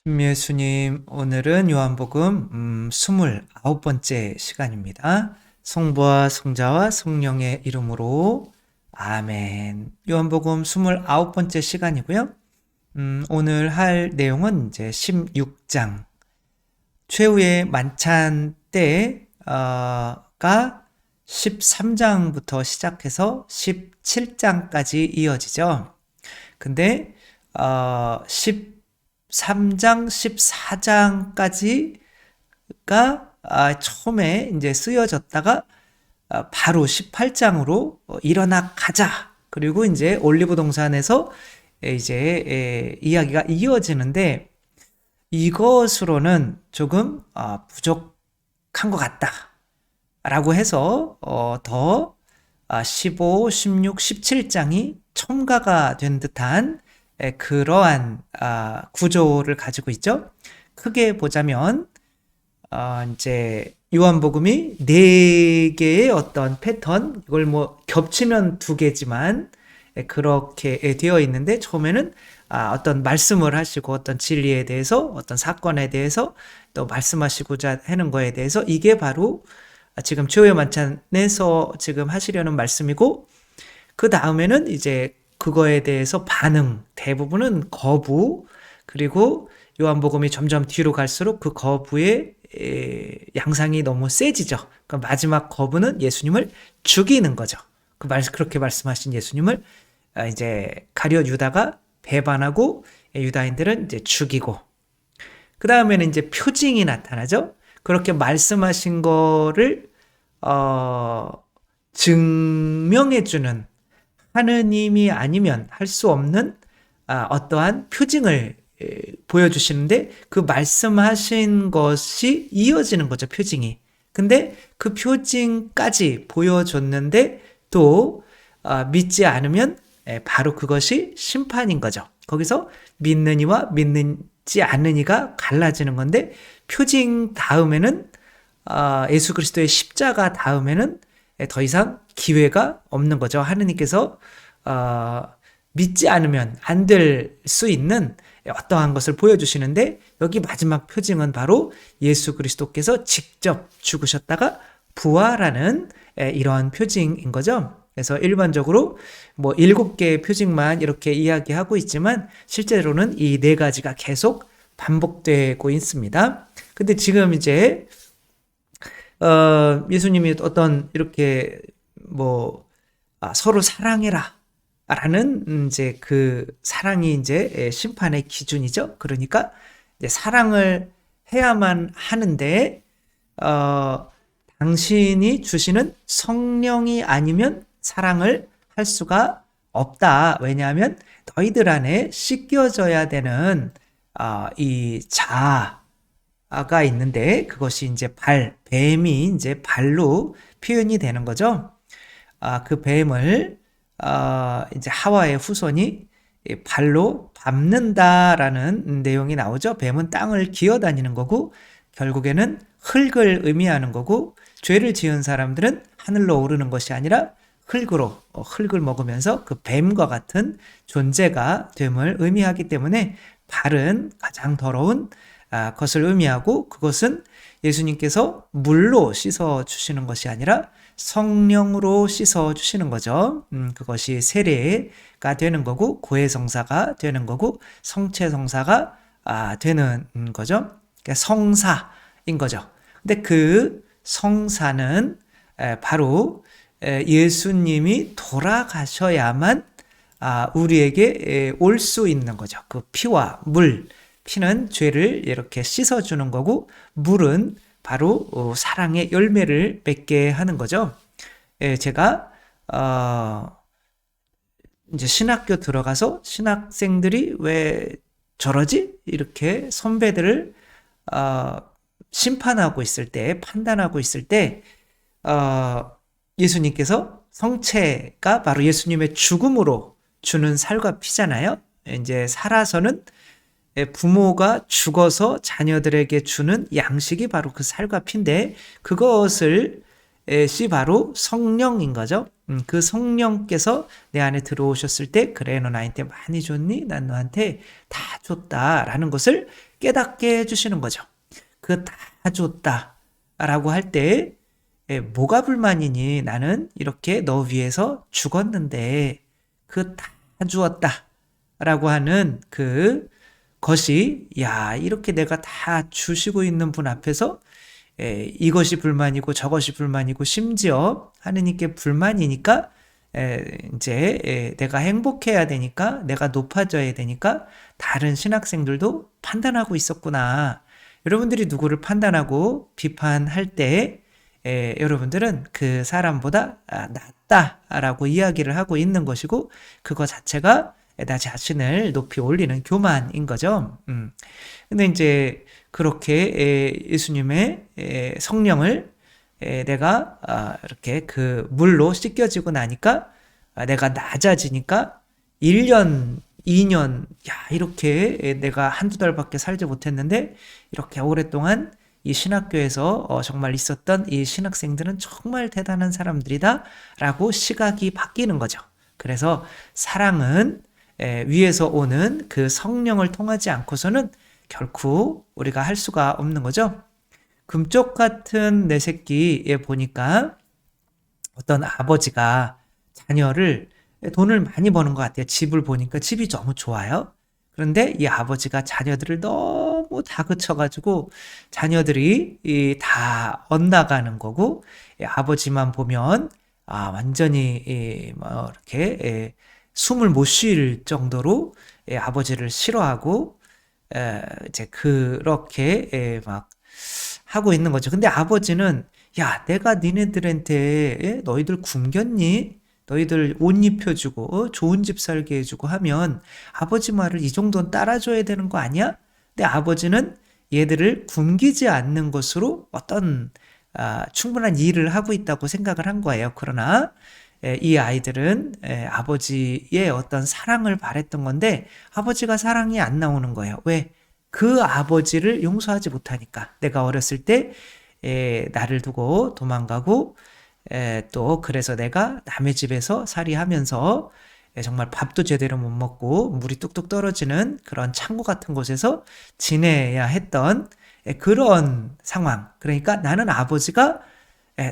예수님, 오늘은 요한복음 29번째 시간입니다. 성부와 성자와 성령의 이름으로 아멘. 요한복음 29번째 시간이고요. 오늘 할 내용은 이제 16장 최후의 만찬 때가 13장부터 시작해서 17장까지 이어지죠. 근데 13장, 14장까지가 처음에 이제 쓰여졌다가 바로 18장으로 일어나 가자. 그리고 이제 올리브 동산에서 이제 이야기가 이어지는데 이것으로는 조금 부족한 것 같다. 라고 해서 더 15, 16, 17장이 첨가가 된 듯한 그러한 구조를 가지고 있죠. 크게 보자면 이제 요한복음이 네 개의 어떤 패턴, 이걸 뭐 겹치면 두 개지만 그렇게 되어 있는데, 처음에는 어떤 말씀을 하시고 어떤 진리에 대해서, 어떤 사건에 대해서 또 말씀하시고자 하는 거에 대해서, 이게 바로 지금 최후의 만찬에서 지금 하시려는 말씀이고, 그 다음에는 이제 그거에 대해서 반응, 대부분은 거부, 그리고 요한복음이 점점 뒤로 갈수록 그 거부의 양상이 너무 세지죠. 그러니까 마지막 거부는 예수님을 죽이는 거죠. 그렇게 말씀하신 예수님을 이제 가룟 유다가 배반하고 유다인들은 이제 죽이고, 그 다음에는 이제 표징이 나타나죠. 그렇게 말씀하신 거를 증명해주는, 하느님이 아니면 할 수 없는 어떠한 표징을 보여주시는데, 그 말씀하신 것이 이어지는 거죠, 표징이. 근데 그 표징까지 보여줬는데 또 믿지 않으면 바로 그것이 심판인 거죠. 거기서 믿느니와 믿지 않느니가 갈라지는 건데, 표징 다음에는 예수 그리스도의 십자가 다음에는 더 이상 기회가 없는 거죠. 하느님께서 믿지 않으면 안 될 수 있는 어떠한 것을 보여주시는데, 여기 마지막 표징은 바로 예수 그리스도께서 직접 죽으셨다가 부활하는 이러한 표징인 거죠. 그래서 일반적으로 뭐 7개의 표징만 이렇게 이야기하고 있지만 실제로는 이 네 가지가 계속 반복되고 있습니다. 근데 지금 이제 예수님이 어떤 이렇게 뭐 서로 사랑해라 라는 이제 그 사랑이 이제 심판의 기준이죠. 그러니까 이제 사랑을 해야만 하는데 당신이 주시는 성령이 아니면 사랑을 할 수가 없다. 왜냐하면 너희들 안에 씻겨져야 되는 이 자아가 있는데, 그것이 이제 뱀이 이제 발로 표현이 되는 거죠. 그 뱀을 이제 하와의 후손이 발로 밟는다라는 내용이 나오죠. 뱀은 땅을 기어다니는 거고 결국에는 흙을 의미하는 거고, 죄를 지은 사람들은 하늘로 오르는 것이 아니라 흙을 먹으면서 그 뱀과 같은 존재가 됨을 의미하기 때문에 발은 가장 더러운 것을 의미하고, 그것은 예수님께서 물로 씻어 주시는 것이 아니라 성령으로 씻어 주시는 거죠. 그것이 세례가 되는 거고, 고해성사가 되는 거고, 성체성사가 되는 거죠. 그러니까 성사인 거죠. 근데 그 성사는 바로 예수님이 돌아가셔야만 우리에게 올 수 있는 거죠. 그 피와 물, 피는 죄를 이렇게 씻어주는 거고, 물은 바로 사랑의 열매를 맺게 하는 거죠. 제가 이제 신학교 들어가서 신학생들이 왜 저러지? 이렇게 선배들을 심판하고 있을 때, 판단하고 있을 때 예수님께서 성체가 바로 예수님의 죽음으로 주는 살과 피잖아요. 이제 살아서는 부모가 죽어서 자녀들에게 주는 양식이 바로 그 살과 피인데, 그것을 그것이 바로 성령인 거죠. 그 성령께서 내 안에 들어오셨을 때 그래 너 나한테 많이 줬니? 난 너한테 다 줬다라는 것을 깨닫게 해주시는 거죠. 그 다 줬다라고 할 때 뭐가 불만이니? 나는 이렇게 너 위해서 죽었는데 그 다 주었다라고 하는 그 것이 야 이렇게 내가 다 주시고 있는 분 앞에서 이것이 불만이고 저것이 불만이고 심지어 하느님께 불만이니까 이제 내가 행복해야 되니까 내가 높아져야 되니까 다른 신학생들도 판단하고 있었구나. 여러분들이 누구를 판단하고 비판할 때 여러분들은 그 사람보다 낫다라고 이야기를 하고 있는 것이고 그거 자체가 나 자신을 높이 올리는 교만인 거죠. 근데 이제 그렇게 예수님의 성령을 내가 이렇게 그 물로 씻겨지고 나니까 내가 낮아지니까 1년, 2년, 야, 이렇게 내가 한두 달밖에 살지 못했는데 이렇게 오랫동안 이 신학교에서 정말 있었던 이 신학생들은 정말 대단한 사람들이다 라고 시각이 바뀌는 거죠. 그래서 사랑은 위에서 오는 그 성령을 통하지 않고서는 결코 우리가 할 수가 없는 거죠. 금쪽 같은 내 새끼에 보니까 어떤 아버지가 자녀를 돈을 많이 버는 것 같아요. 집을 보니까 집이 너무 좋아요. 그런데 이 아버지가 자녀들을 너무 다그쳐가지고 자녀들이 다 엇나가는 거고 아버지만 보면 완전히 뭐 이렇게 숨을 못 쉴 정도로 아버지를 싫어하고 이제 그렇게 막 하고 있는 거죠. 근데 아버지는 야, 내가 니네들한테 너희들 굶겼니? 너희들 옷 입혀주고 좋은 집 살게 해주고 하면 아버지 말을 이 정도는 따라줘야 되는 거 아니야? 근데 아버지는 얘들을 굶기지 않는 것으로 어떤 충분한 일을 하고 있다고 생각을 한 거예요. 그러나 이 아이들은 아버지의 어떤 사랑을 바랬던 건데 아버지가 사랑이 안 나오는 거예요. 왜? 그 아버지를 용서하지 못하니까. 내가 어렸을 때 나를 두고 도망가고 또 그래서 내가 남의 집에서 살이하면서 정말 밥도 제대로 못 먹고 물이 뚝뚝 떨어지는 그런 창고 같은 곳에서 지내야 했던 그런 상황. 그러니까 나는 아버지가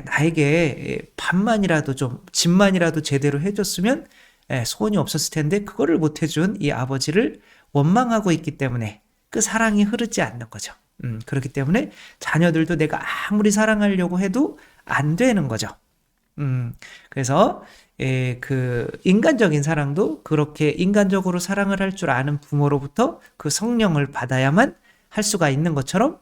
나에게 밥만이라도 좀 집만이라도 제대로 해줬으면 소원이 없었을 텐데 그거를 못 해준 이 아버지를 원망하고 있기 때문에 그 사랑이 흐르지 않는 거죠. 그렇기 때문에 자녀들도 내가 아무리 사랑하려고 해도 안 되는 거죠. 그래서 그 인간적인 사랑도 그렇게 인간적으로 사랑을 할 줄 아는 부모로부터 그 성령을 받아야만 할 수가 있는 것처럼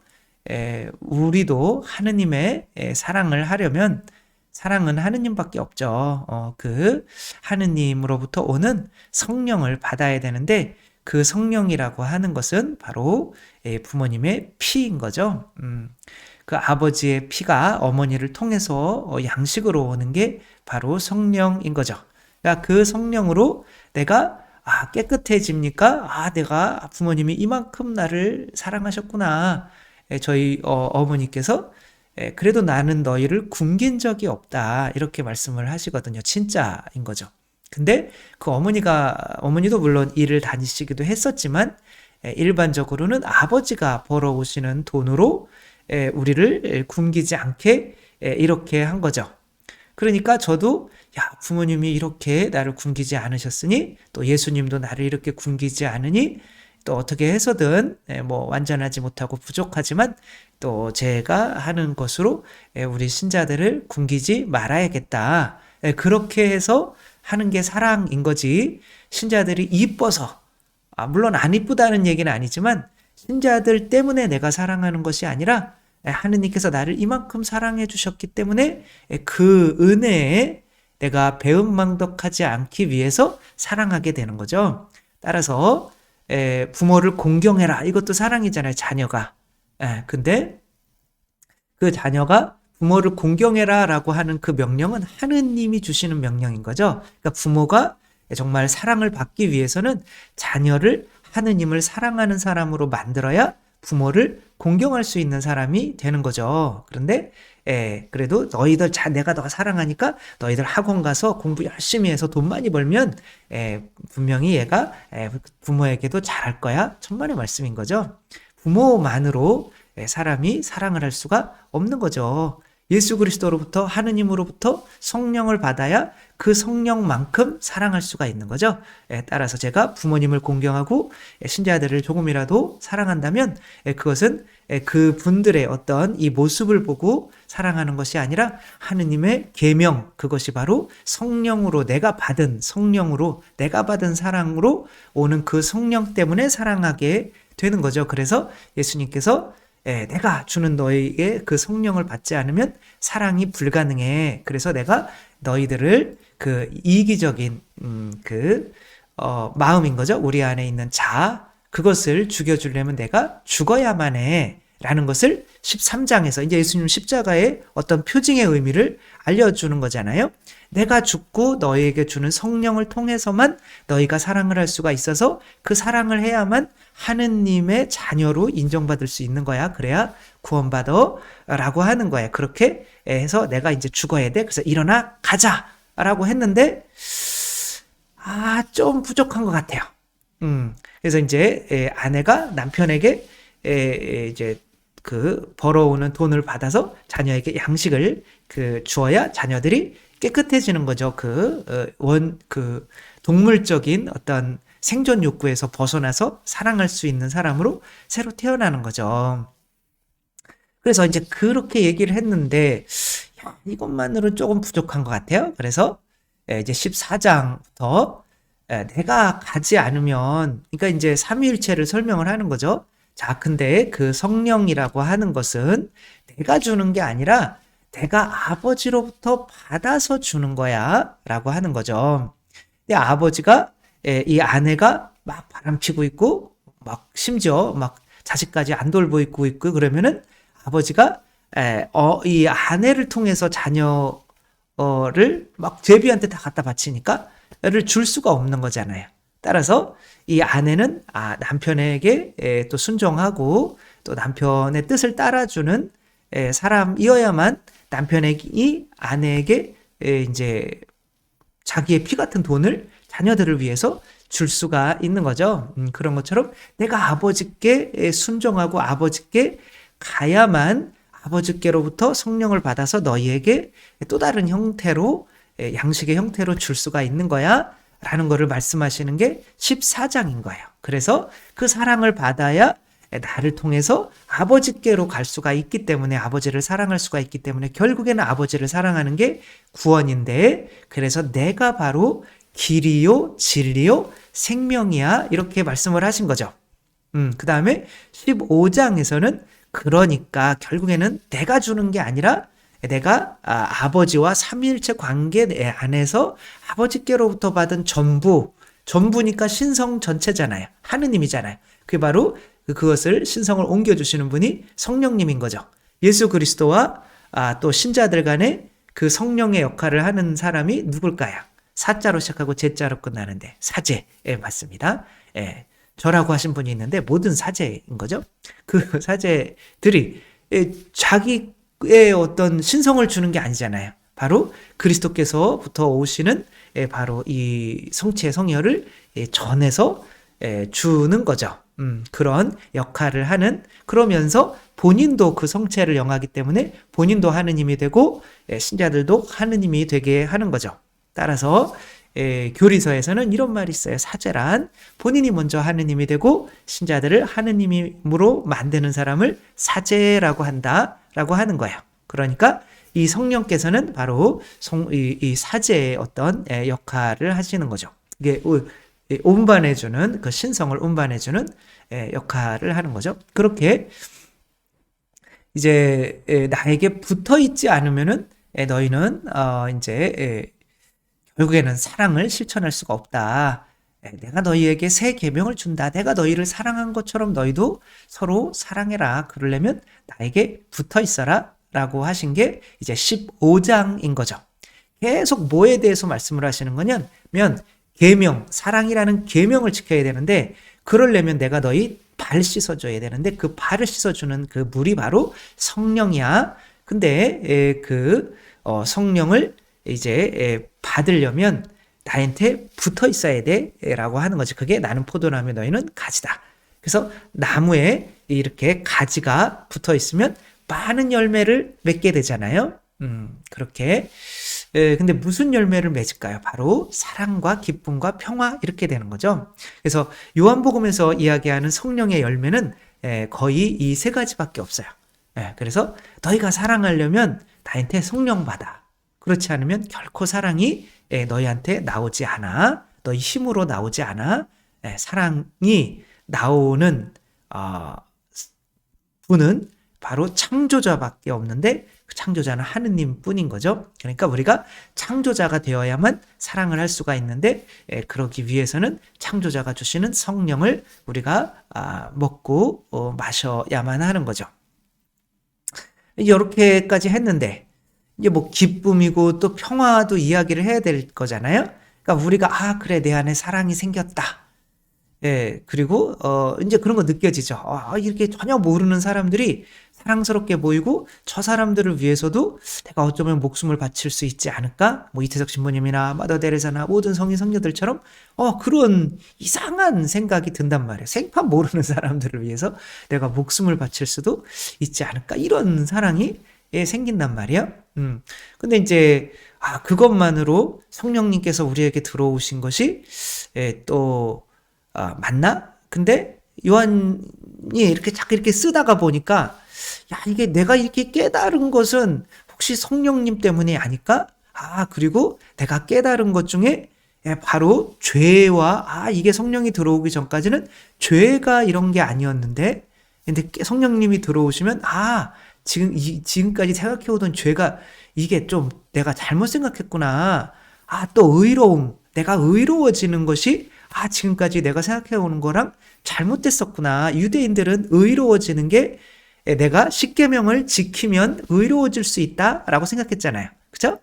우리도 하느님의 사랑을 하려면 사랑은 하느님밖에 없죠. 그 하느님으로부터 오는 성령을 받아야 되는데 그 성령이라고 하는 것은 바로 부모님의 피인 거죠. 그 아버지의 피가 어머니를 통해서 양식으로 오는 게 바로 성령인 거죠. 그러니까 그 성령으로 내가 깨끗해집니까? 내가 부모님이 이만큼 나를 사랑하셨구나. 저희 어머니께서 그래도 나는 너희를 굶긴 적이 없다. 이렇게 말씀을 하시거든요. 진짜인 거죠. 근데 그 어머니도 물론 일을 다니시기도 했었지만 일반적으로는 아버지가 벌어오시는 돈으로 우리를 굶기지 않게 이렇게 한 거죠. 그러니까 저도 부모님이 이렇게 나를 굶기지 않으셨으니 또 예수님도 나를 이렇게 굶기지 않으니 또 어떻게 해서든 뭐 완전하지 못하고 부족하지만 또 제가 하는 것으로 우리 신자들을 굶기지 말아야겠다. 그렇게 해서 하는 게 사랑인 거지. 신자들이 이뻐서 물론 안 이쁘다는 얘기는 아니지만 신자들 때문에 내가 사랑하는 것이 아니라 하느님께서 나를 이만큼 사랑해 주셨기 때문에 그 은혜에 내가 배은망덕하지 않기 위해서 사랑하게 되는 거죠. 따라서 부모를 공경해라. 이것도 사랑이잖아요. 자녀가. 근데 그 자녀가 부모를 공경해라 라고 하는 그 명령은 하느님이 주시는 명령인 거죠. 그러니까 부모가 정말 사랑을 받기 위해서는 자녀를 하느님을 사랑하는 사람으로 만들어야 부모를 공경할 수 있는 사람이 되는 거죠. 그런데 그래도 너희들 내가 너 사랑하니까 너희들 학원 가서 공부 열심히 해서 돈 많이 벌면 분명히 얘가 부모에게도 잘할 거야. 천만의 말씀인 거죠. 부모만으로 사람이 사랑을 할 수가 없는 거죠. 예수 그리스도로부터 하느님으로부터 성령을 받아야 그 성령만큼 사랑할 수가 있는 거죠. 따라서 제가 부모님을 공경하고 신자들을 조금이라도 사랑한다면 그것은 그 분들의 어떤 이 모습을 보고 사랑하는 것이 아니라 하느님의 계명, 그것이 바로 성령으로 내가 받은 성령으로 내가 받은 사랑으로 오는 그 성령 때문에 사랑하게 되는 거죠. 그래서 예수님께서 내가 주는 너에게 그 성령을 받지 않으면 사랑이 불가능해. 그래서 내가 너희들을 그 이기적인 마음인 거죠. 우리 안에 있는 그것을 죽여주려면 내가 죽어야만 해. 라는 것을 13장에서 이제 예수님 십자가의 어떤 표징의 의미를 알려주는 거잖아요. 내가 죽고 너희에게 주는 성령을 통해서만 너희가 사랑을 할 수가 있어서 그 사랑을 해야만 하느님의 자녀로 인정받을 수 있는 거야. 그래야 구원받아 라고 하는 거야. 그렇게 해서 내가 이제 죽어야 돼. 그래서 일어나 가자 라고 했는데 좀 부족한 것 같아요. 그래서 이제 아내가 남편에게 이제 그 벌어오는 돈을 받아서 자녀에게 양식을 주어야 자녀들이 깨끗해지는 거죠. 동물적인 어떤 생존 욕구에서 벗어나서 사랑할 수 있는 사람으로 새로 태어나는 거죠. 그래서 이제 그렇게 얘기를 했는데 이것만으로는 조금 부족한 것 같아요. 그래서 이제 14장부터 내가 가지 않으면, 그러니까 이제 삼위일체를 설명을 하는 거죠. 자, 근데 그 성령이라고 하는 것은 내가 주는 게 아니라 내가 아버지로부터 받아서 주는 거야 라고 하는 거죠. 근데 아버지가 이 아내가 막 바람피고 있고 막 심지어 막 자식까지 안 돌보고 있고 그러면은 아버지가 이 아내를 통해서 자녀를 막 제비한테 다 갖다 바치니까 를 줄 수가 없는 거잖아요. 따라서 이 아내는 남편에게 또 순종하고 또 남편의 뜻을 따라주는 사람이어야만 남편이 아내에게 이제 자기의 피 같은 돈을 자녀들을 위해서 줄 수가 있는 거죠. 그런 것처럼 내가 아버지께 순종하고 아버지께 가야만 아버지께로부터 성령을 받아서 너희에게 또 다른 형태로 양식의 형태로 줄 수가 있는 거야 라는 거를 말씀하시는 게 14장인 거예요. 그래서 그 사랑을 받아야 나를 통해서 아버지께로 갈 수가 있기 때문에 아버지를 사랑할 수가 있기 때문에 결국에는 아버지를 사랑하는 게 구원인데, 그래서 내가 바로 길이요 진리요 생명이야 이렇게 말씀을 하신 거죠. 그 다음에 15장에서는 그러니까 결국에는 내가 주는 게 아니라 내가 아버지와 삼위일체 관계 안에서 아버지께로부터 받은 전부니까 신성 전체잖아요. 하느님이잖아요. 그게 바로 그것을 신성을 옮겨주시는 분이 성령님인 거죠. 예수 그리스도와 또 신자들 간에 그 성령의 역할을 하는 사람이 누굴까요? 사자로 시작하고 제자로 끝나는데 사제, 맞습니다. 저라고 하신 분이 있는데 모든 사제인 거죠. 그 사제들이 자기의 어떤 신성을 주는 게 아니잖아요. 바로 그리스도께서부터 오시는 바로 이 성체 성혈을 전해서 주는 거죠. 그런 역할을 하는, 그러면서 본인도 그 성체를 영하기 때문에 본인도 하느님이 되고 신자들도 하느님이 되게 하는 거죠. 따라서 교리서에서는 이런 말이 있어요. 사제란 본인이 먼저 하느님이 되고 신자들을 하느님으로 만드는 사람을 사제라고 한다라고 하는 거예요. 그러니까 이 성령께서는 바로 이 사제의 어떤 역할을 하시는 거죠. 이게 운반해주는, 그 신성을 운반해주는 역할을 하는 거죠. 그렇게 이제 나에게 붙어 있지 않으면은 너희는 이제 결국에는 사랑을 실천할 수가 없다. 내가 너희에게 새 계명을 준다. 내가 너희를 사랑한 것처럼 너희도 서로 사랑해라. 그러려면 나에게 붙어 있어라. 라고 하신 게 이제 15장인 거죠. 계속 뭐에 대해서 말씀을 하시는 거냐면 계명, 사랑이라는 계명을 지켜야 되는데 그러려면 내가 너희 발 씻어줘야 되는데 그 발을 씻어주는 그 물이 바로 성령이야. 근데 성령을 이제 받으려면 나한테 붙어 있어야 돼라고 하는 거지. 그게 나는 포도나무 너희는 가지다. 그래서 나무에 이렇게 가지가 붙어 있으면 많은 열매를 맺게 되잖아요. 그렇게. 근데 무슨 열매를 맺을까요? 바로 사랑과 기쁨과 평화 이렇게 되는 거죠. 그래서 요한복음에서 이야기하는 성령의 열매는 거의 이 세 가지밖에 없어요. 그래서 너희가 사랑하려면 나한테 성령 받아. 그렇지 않으면 결코 사랑이 너희한테 나오지 않아. 너희 힘으로 나오지 않아. 사랑이 나오는 분은 바로 창조자밖에 없는데 그 창조자는 하느님 뿐인 거죠. 그러니까 우리가 창조자가 되어야만 사랑을 할 수가 있는데 그러기 위해서는 창조자가 주시는 성령을 우리가 먹고 마셔야만 하는 거죠. 이렇게까지 했는데 이제 뭐 기쁨이고 또 평화도 이야기를 해야 될 거잖아요. 그러니까 우리가 그래 내 안에 사랑이 생겼다. 그리고 이제 그런 거 느껴지죠. 이렇게 전혀 모르는 사람들이 사랑스럽게 보이고 저 사람들을 위해서도 내가 어쩌면 목숨을 바칠 수 있지 않을까? 뭐 이태석 신부님이나 마더 데레사나 모든 성인 성녀들처럼 그런 이상한 생각이 든단 말이에요. 생판 모르는 사람들을 위해서 내가 목숨을 바칠 수도 있지 않을까? 이런 사랑이 생긴단 말이에요. 근데 이제 그것만으로 성령님께서 우리에게 들어오신 것이 또 맞나? 근데 요한이 이렇게 자꾸 이렇게 쓰다가 보니까 이게 내가 이렇게 깨달은 것은 혹시 성령님 때문이 아닐까? 그리고 내가 깨달은 것 중에 바로 죄와 이게 성령이 들어오기 전까지는 죄가 이런 게 아니었는데 근데 성령님이 들어오시면 지금까지 생각해오던 죄가 이게 좀 내가 잘못 생각했구나. 또 의로움, 내가 의로워지는 것이 지금까지 내가 생각해오는 거랑 잘못됐었구나. 유대인들은 의로워지는 게 내가 십계명을 지키면 의로워질 수 있다라고 생각했잖아요. 그죠?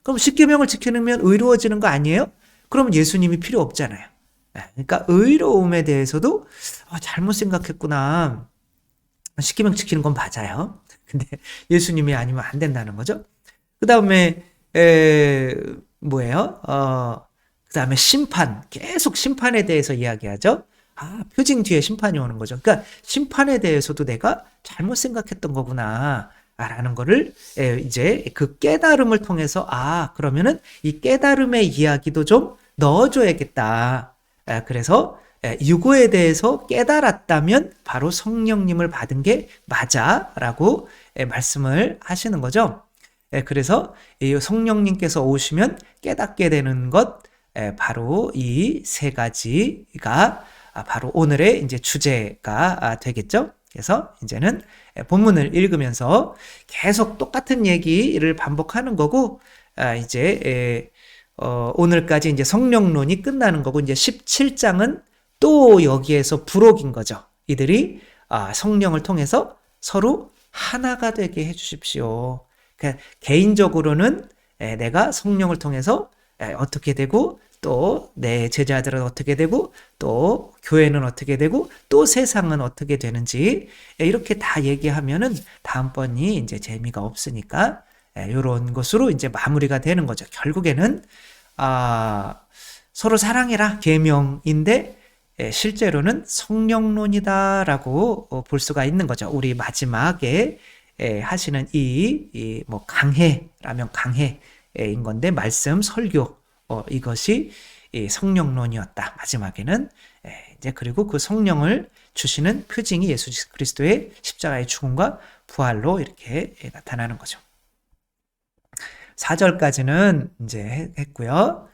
그럼 십계명을 지키면 의로워지는 거 아니에요? 그러면 예수님이 필요 없잖아요. 그러니까 의로움에 대해서도 잘못 생각했구나. 십계명 지키는 건 맞아요. 근데 예수님이 아니면 안 된다는 거죠. 그 다음에 뭐예요? 그 다음에 심판, 계속 심판에 대해서 이야기하죠. 표징 뒤에 심판이 오는 거죠. 그러니까 심판에 대해서도 내가 잘못 생각했던 거구나 라는 거를 이제 그 깨달음을 통해서 그러면은 이 깨달음의 이야기도 좀 넣어줘야겠다. 그래서 이거에 대해서 깨달았다면 바로 성령님을 받은 게 맞아 라고 말씀을 하시는 거죠. 그래서 이 성령님께서 오시면 깨닫게 되는 것 바로 이 세 가지가 바로 오늘의 이제 주제가 되겠죠. 그래서 이제는 본문을 읽으면서 계속 똑같은 얘기를 반복하는 거고 이제 오늘까지 이제 성령론이 끝나는 거고 이제 17장은 또 여기에서 부록인 거죠. 이들이 성령을 통해서 서로 하나가 되게 해주십시오. 그러니까 개인적으로는 내가 성령을 통해서 어떻게 되고 또 내 제자들은 어떻게 되고 또 교회는 어떻게 되고 또 세상은 어떻게 되는지 이렇게 다 얘기하면은 다음번이 이제 재미가 없으니까 이런 것으로 이제 마무리가 되는 거죠. 결국에는 서로 사랑해라 계명인데 실제로는 성령론이다라고 볼 수가 있는 거죠. 우리 마지막에 하시는 뭐 강해라면 강해인 건데 말씀 설교 이것이 성령론이었다. 마지막에는 이제 그리고 그 성령을 주시는 표징이 예수 그리스도의 십자가의 죽음과 부활로 이렇게 나타나는 거죠. 4절까지는 이제 했고요.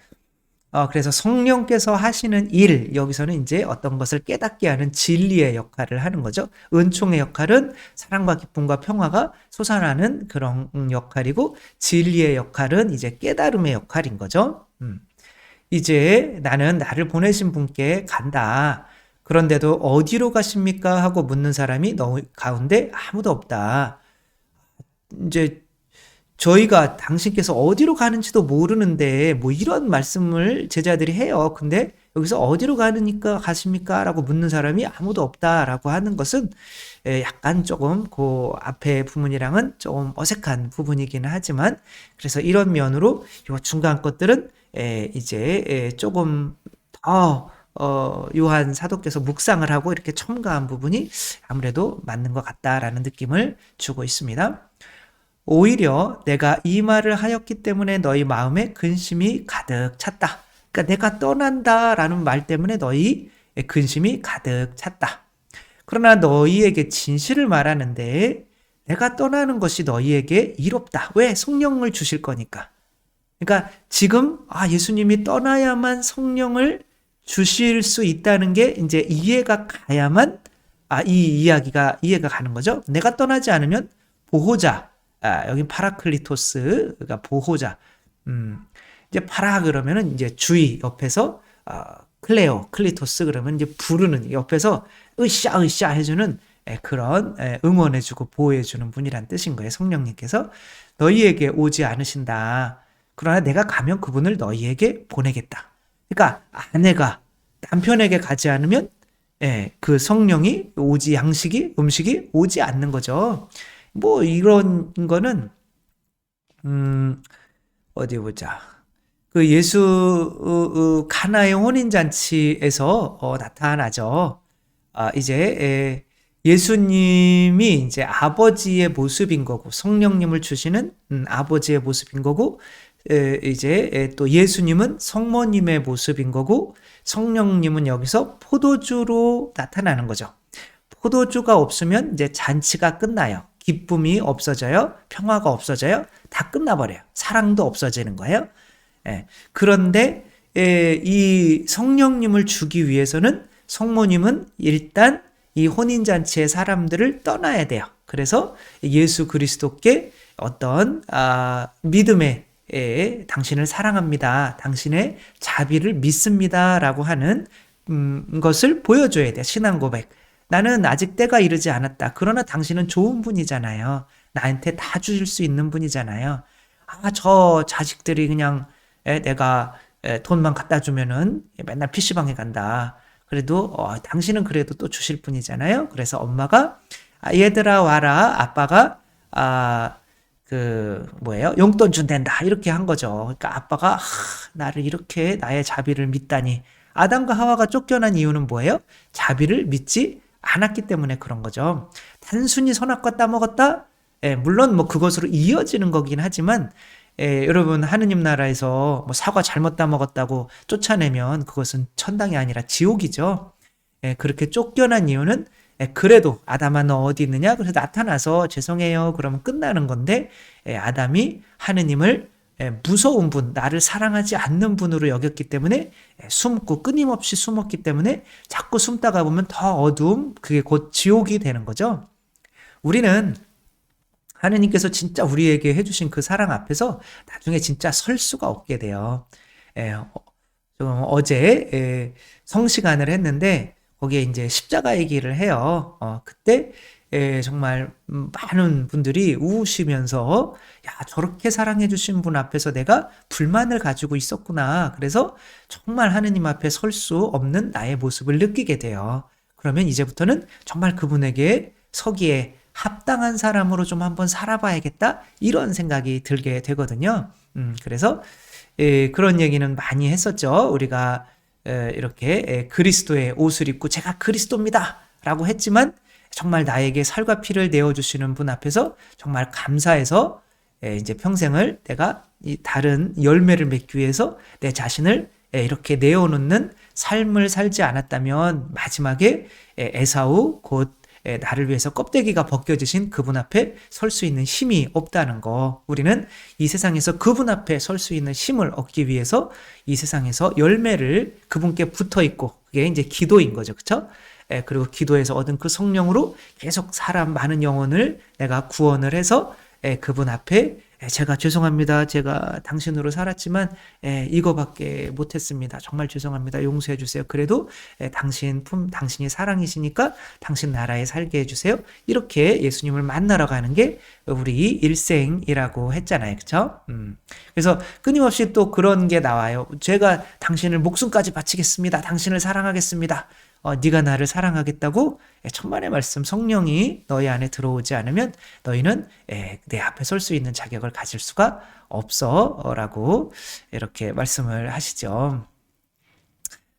그래서 성령께서 하시는 일, 여기서는 이제 어떤 것을 깨닫게 하는 진리의 역할을 하는 거죠. 은총의 역할은 사랑과 기쁨과 평화가 솟아나는 그런 역할이고, 진리의 역할은 이제 깨달음의 역할인 거죠. 이제 나는 나를 보내신 분께 간다. 그런데도 어디로 가십니까? 하고 묻는 사람이 너희 가운데 아무도 없다. 이제 저희가 당신께서 어디로 가는지도 모르는데 뭐 이런 말씀을 제자들이 해요. 근데 여기서 어디로 가십니까? 라고 묻는 사람이 아무도 없다라고 하는 것은 약간 조금 그 앞에 부분이랑은 조금 어색한 부분이기는 하지만, 그래서 이런 면으로 요 중간 것들은 이제 조금 더 요한 사도께서 묵상을 하고 이렇게 첨가한 부분이 아무래도 맞는 것 같다라는 느낌을 주고 있습니다. 오히려 내가 이 말을 하였기 때문에 너희 마음에 근심이 가득 찼다. 그러니까 내가 떠난다라는 말 때문에 너희 근심이 가득 찼다. 그러나 너희에게 진실을 말하는데 내가 떠나는 것이 너희에게 이롭다. 왜? 성령을 주실 거니까. 그러니까 지금 예수님이 떠나야만 성령을 주실 수 있다는 게 이제 이해가 가야만 이 이야기가 이해가 가는 거죠. 내가 떠나지 않으면 보호자, 여기 파라클리토스, 그러니까 보호자. 이제 파라 그러면은 이제 주의 옆에서 클레오, 클리토스 그러면 이제 부르는 옆에서 으쌰 해주는 그런 응원해주고 보호해주는 분이란 뜻인 거예요. 성령님께서 너희에게 오지 않으신다. 그러나 내가 가면 그분을 너희에게 보내겠다. 그러니까 아내가 남편에게 가지 않으면 그 성령이 오지 음식이 오지 않는 거죠. 뭐 이런 거는 어디 보자. 그 예수 가나의 혼인 잔치에서 나타나죠. 이제 예수님이 이제 아버지의 모습인 거고 성령님을 주시는 아버지의 모습인 거고 이제 또 예수님은 성모님의 모습인 거고 성령님은 여기서 포도주로 나타나는 거죠. 포도주가 없으면 이제 잔치가 끝나요. 기쁨이 없어져요. 평화가 없어져요. 다 끝나버려요. 사랑도 없어지는 거예요. 그런데 이 성령님을 주기 위해서는 성모님은 일단 이 혼인잔치의 사람들을 떠나야 돼요. 그래서 예수 그리스도께 어떤 믿음의 당신을 사랑합니다. 당신의 자비를 믿습니다. 라고 하는 것을 보여줘야 돼요. 신앙 고백. 나는 아직 때가 이르지 않았다. 그러나 당신은 좋은 분이잖아요. 나한테 다 주실 수 있는 분이잖아요. 저 자식들이 그냥 내가 돈만 갖다 주면은 맨날 PC방에 간다. 그래도 당신은 그래도 또 주실 분이잖아요. 그래서 엄마가 얘들아 와라. 아빠가 용돈 준댄다. 이렇게 한 거죠. 그러니까 아빠가 나를 이렇게 나의 자비를 믿다니. 아담과 하와가 쫓겨난 이유는 뭐예요? 자비를 믿지 않았기 때문에 그런 거죠. 단순히 선악과 따먹었다? 물론 뭐 그것으로 이어지는 거긴 하지만 여러분 하느님 나라에서 뭐 사과 잘못 따먹었다고 쫓아내면 그것은 천당이 아니라 지옥이죠. 그렇게 쫓겨난 이유는 그래도 아담아 너 어디 있느냐? 그래서 나타나서 죄송해요. 그러면 끝나는 건데 아담이 하느님을 무서운 분, 나를 사랑하지 않는 분으로 여겼기 때문에 숨고 끊임없이 숨었기 때문에 자꾸 숨다가 보면 더 어두움, 그게 곧 지옥이 되는 거죠. 우리는 하느님께서 진짜 우리에게 해주신 그 사랑 앞에서 나중에 진짜 설 수가 없게 돼요. 어제 성시간을 했는데 거기에 이제 십자가 얘기를 해요. 그때 정말 많은 분들이 우시면서 저렇게 사랑해 주신 분 앞에서 내가 불만을 가지고 있었구나. 그래서 정말 하느님 앞에 설 수 없는 나의 모습을 느끼게 돼요. 그러면 이제부터는 정말 그분에게 서기에 합당한 사람으로 좀 한번 살아봐야겠다. 이런 생각이 들게 되거든요. 그래서 그런 얘기는 많이 했었죠. 우리가 이렇게 그리스도의 옷을 입고 제가 그리스도입니다. 라고 했지만 정말 나에게 살과 피를 내어주시는 분 앞에서 정말 감사해서 이제 평생을 내가 이 다른 열매를 맺기 위해서 내 자신을 이렇게 내어놓는 삶을 살지 않았다면 마지막에 에사우 곧 나를 위해서 껍데기가 벗겨지신 그분 앞에 설 수 있는 힘이 없다는 거. 우리는 이 세상에서 그분 앞에 설 수 있는 힘을 얻기 위해서 이 세상에서 열매를 그분께 붙어 있고 그게 이제 기도인 거죠. 그렇죠? 그리고 기도에서 얻은 그 성령으로 계속 사람 많은 영혼을 내가 구원을 해서 그분 앞에 제가 죄송합니다. 제가 당신으로 살았지만 이거밖에 못했습니다. 정말 죄송합니다. 용서해 주세요. 그래도 당신이 사랑이시니까 당신 나라에 살게 해주세요. 이렇게 예수님을 만나러 가는 게 우리 일생이라고 했잖아요. 그쵸? 그래서 끊임없이 또 그런 게 나와요. 제가 당신을 목숨까지 바치겠습니다. 당신을 사랑하겠습니다. 네가 나를 사랑하겠다고? 천만의 말씀, 성령이 너희 안에 들어오지 않으면 너희는 내 앞에 설 수 있는 자격을 가질 수가 없어 라고 이렇게 말씀을 하시죠.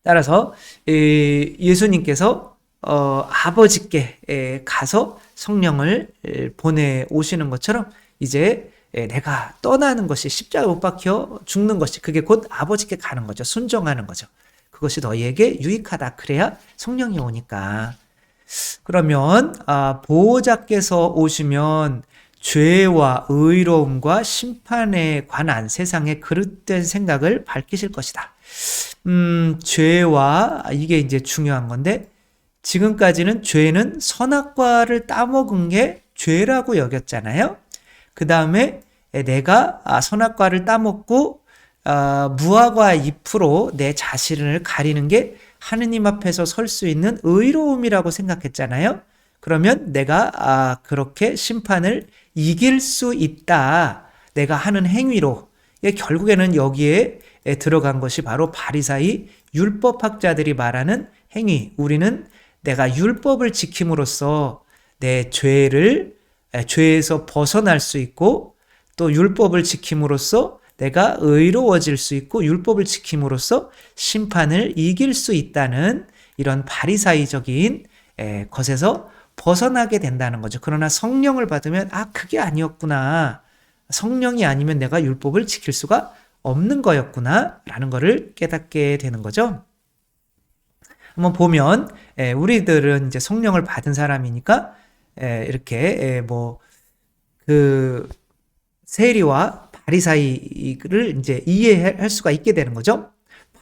따라서 예수님께서 아버지께 가서 성령을 보내오시는 것처럼 이제 내가 떠나는 것이, 십자가에 못 박혀 죽는 것이, 그게 곧 아버지께 가는 거죠. 순종하는 거죠. 그것이 너희에게 유익하다. 그래야 성령이 오니까. 그러면 보호자께서 오시면 죄와 의로움과 심판에 관한 세상의 그릇된 생각을 밝히실 것이다. 죄와, 이게 이제 중요한 건데, 지금까지는 죄는 선악과를 따먹은 게 죄라고 여겼잖아요. 그 다음에 내가 선악과를 따먹고 무화과 잎으로 내 자신을 가리는 게 하느님 앞에서 설 수 있는 의로움이라고 생각했잖아요. 그러면 내가 그렇게 심판을 이길 수 있다. 내가 하는 행위로. 결국에는 여기에 들어간 것이 바로 바리사이 율법학자들이 말하는 행위. 우리는 내가 율법을 지킴으로써 내 죄에서 벗어날 수 있고, 또 율법을 지킴으로써 내가 의로워질 수 있고, 율법을 지킴으로써 심판을 이길 수 있다는 이런 바리사이적인 것에서 벗어나게 된다는 거죠. 그러나 성령을 받으면 그게 아니었구나. 성령이 아니면 내가 율법을 지킬 수가 없는 거였구나 라는 것을 깨닫게 되는 거죠. 한번 보면 우리들은 이제 성령을 받은 사람이니까 이렇게 그 세리와 바리사이를 이제 이해할 수가 있게 되는 거죠.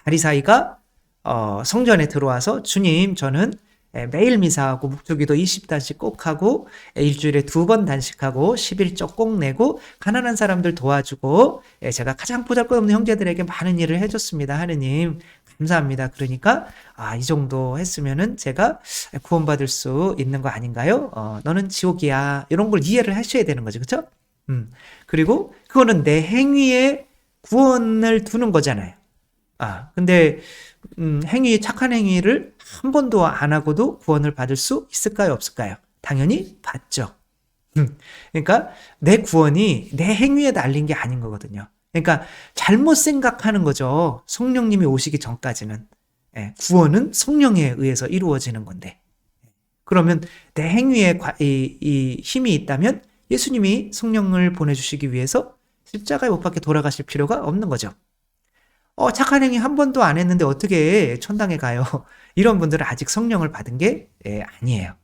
바리사이가 성전에 들어와서 주님, 저는 매일 미사하고 묵주기도 20단씩 꼭 하고 일주일에 2번 단식하고 11조 꼭 내고 가난한 사람들 도와주고 제가 가장 보잘것없는 형제들에게 많은 일을 해줬습니다. 하느님 감사합니다. 그러니까 이 정도 했으면은 제가 구원받을 수 있는 거 아닌가요? 너는 지옥이야. 이런 걸 이해를 하셔야 되는 거죠. 그렇죠? 그리고 그거는 내 행위에 구원을 두는 거잖아요. 근데 착한 행위를 한 번도 안 하고도 구원을 받을 수 있을까요? 없을까요? 당연히 받죠. 그러니까 내 구원이 내 행위에 달린 게 아닌 거거든요. 그러니까 잘못 생각하는 거죠. 성령님이 오시기 전까지는. 구원은 성령에 의해서 이루어지는 건데. 그러면 내 행위에 이 힘이 있다면 예수님이 성령을 보내주시기 위해서 십자가에 못 박혀 돌아가실 필요가 없는 거죠. 착한 행위 한 번도 안 했는데 어떻게 천당에 가요? 이런 분들은 아직 성령을 받은 게 아니에요.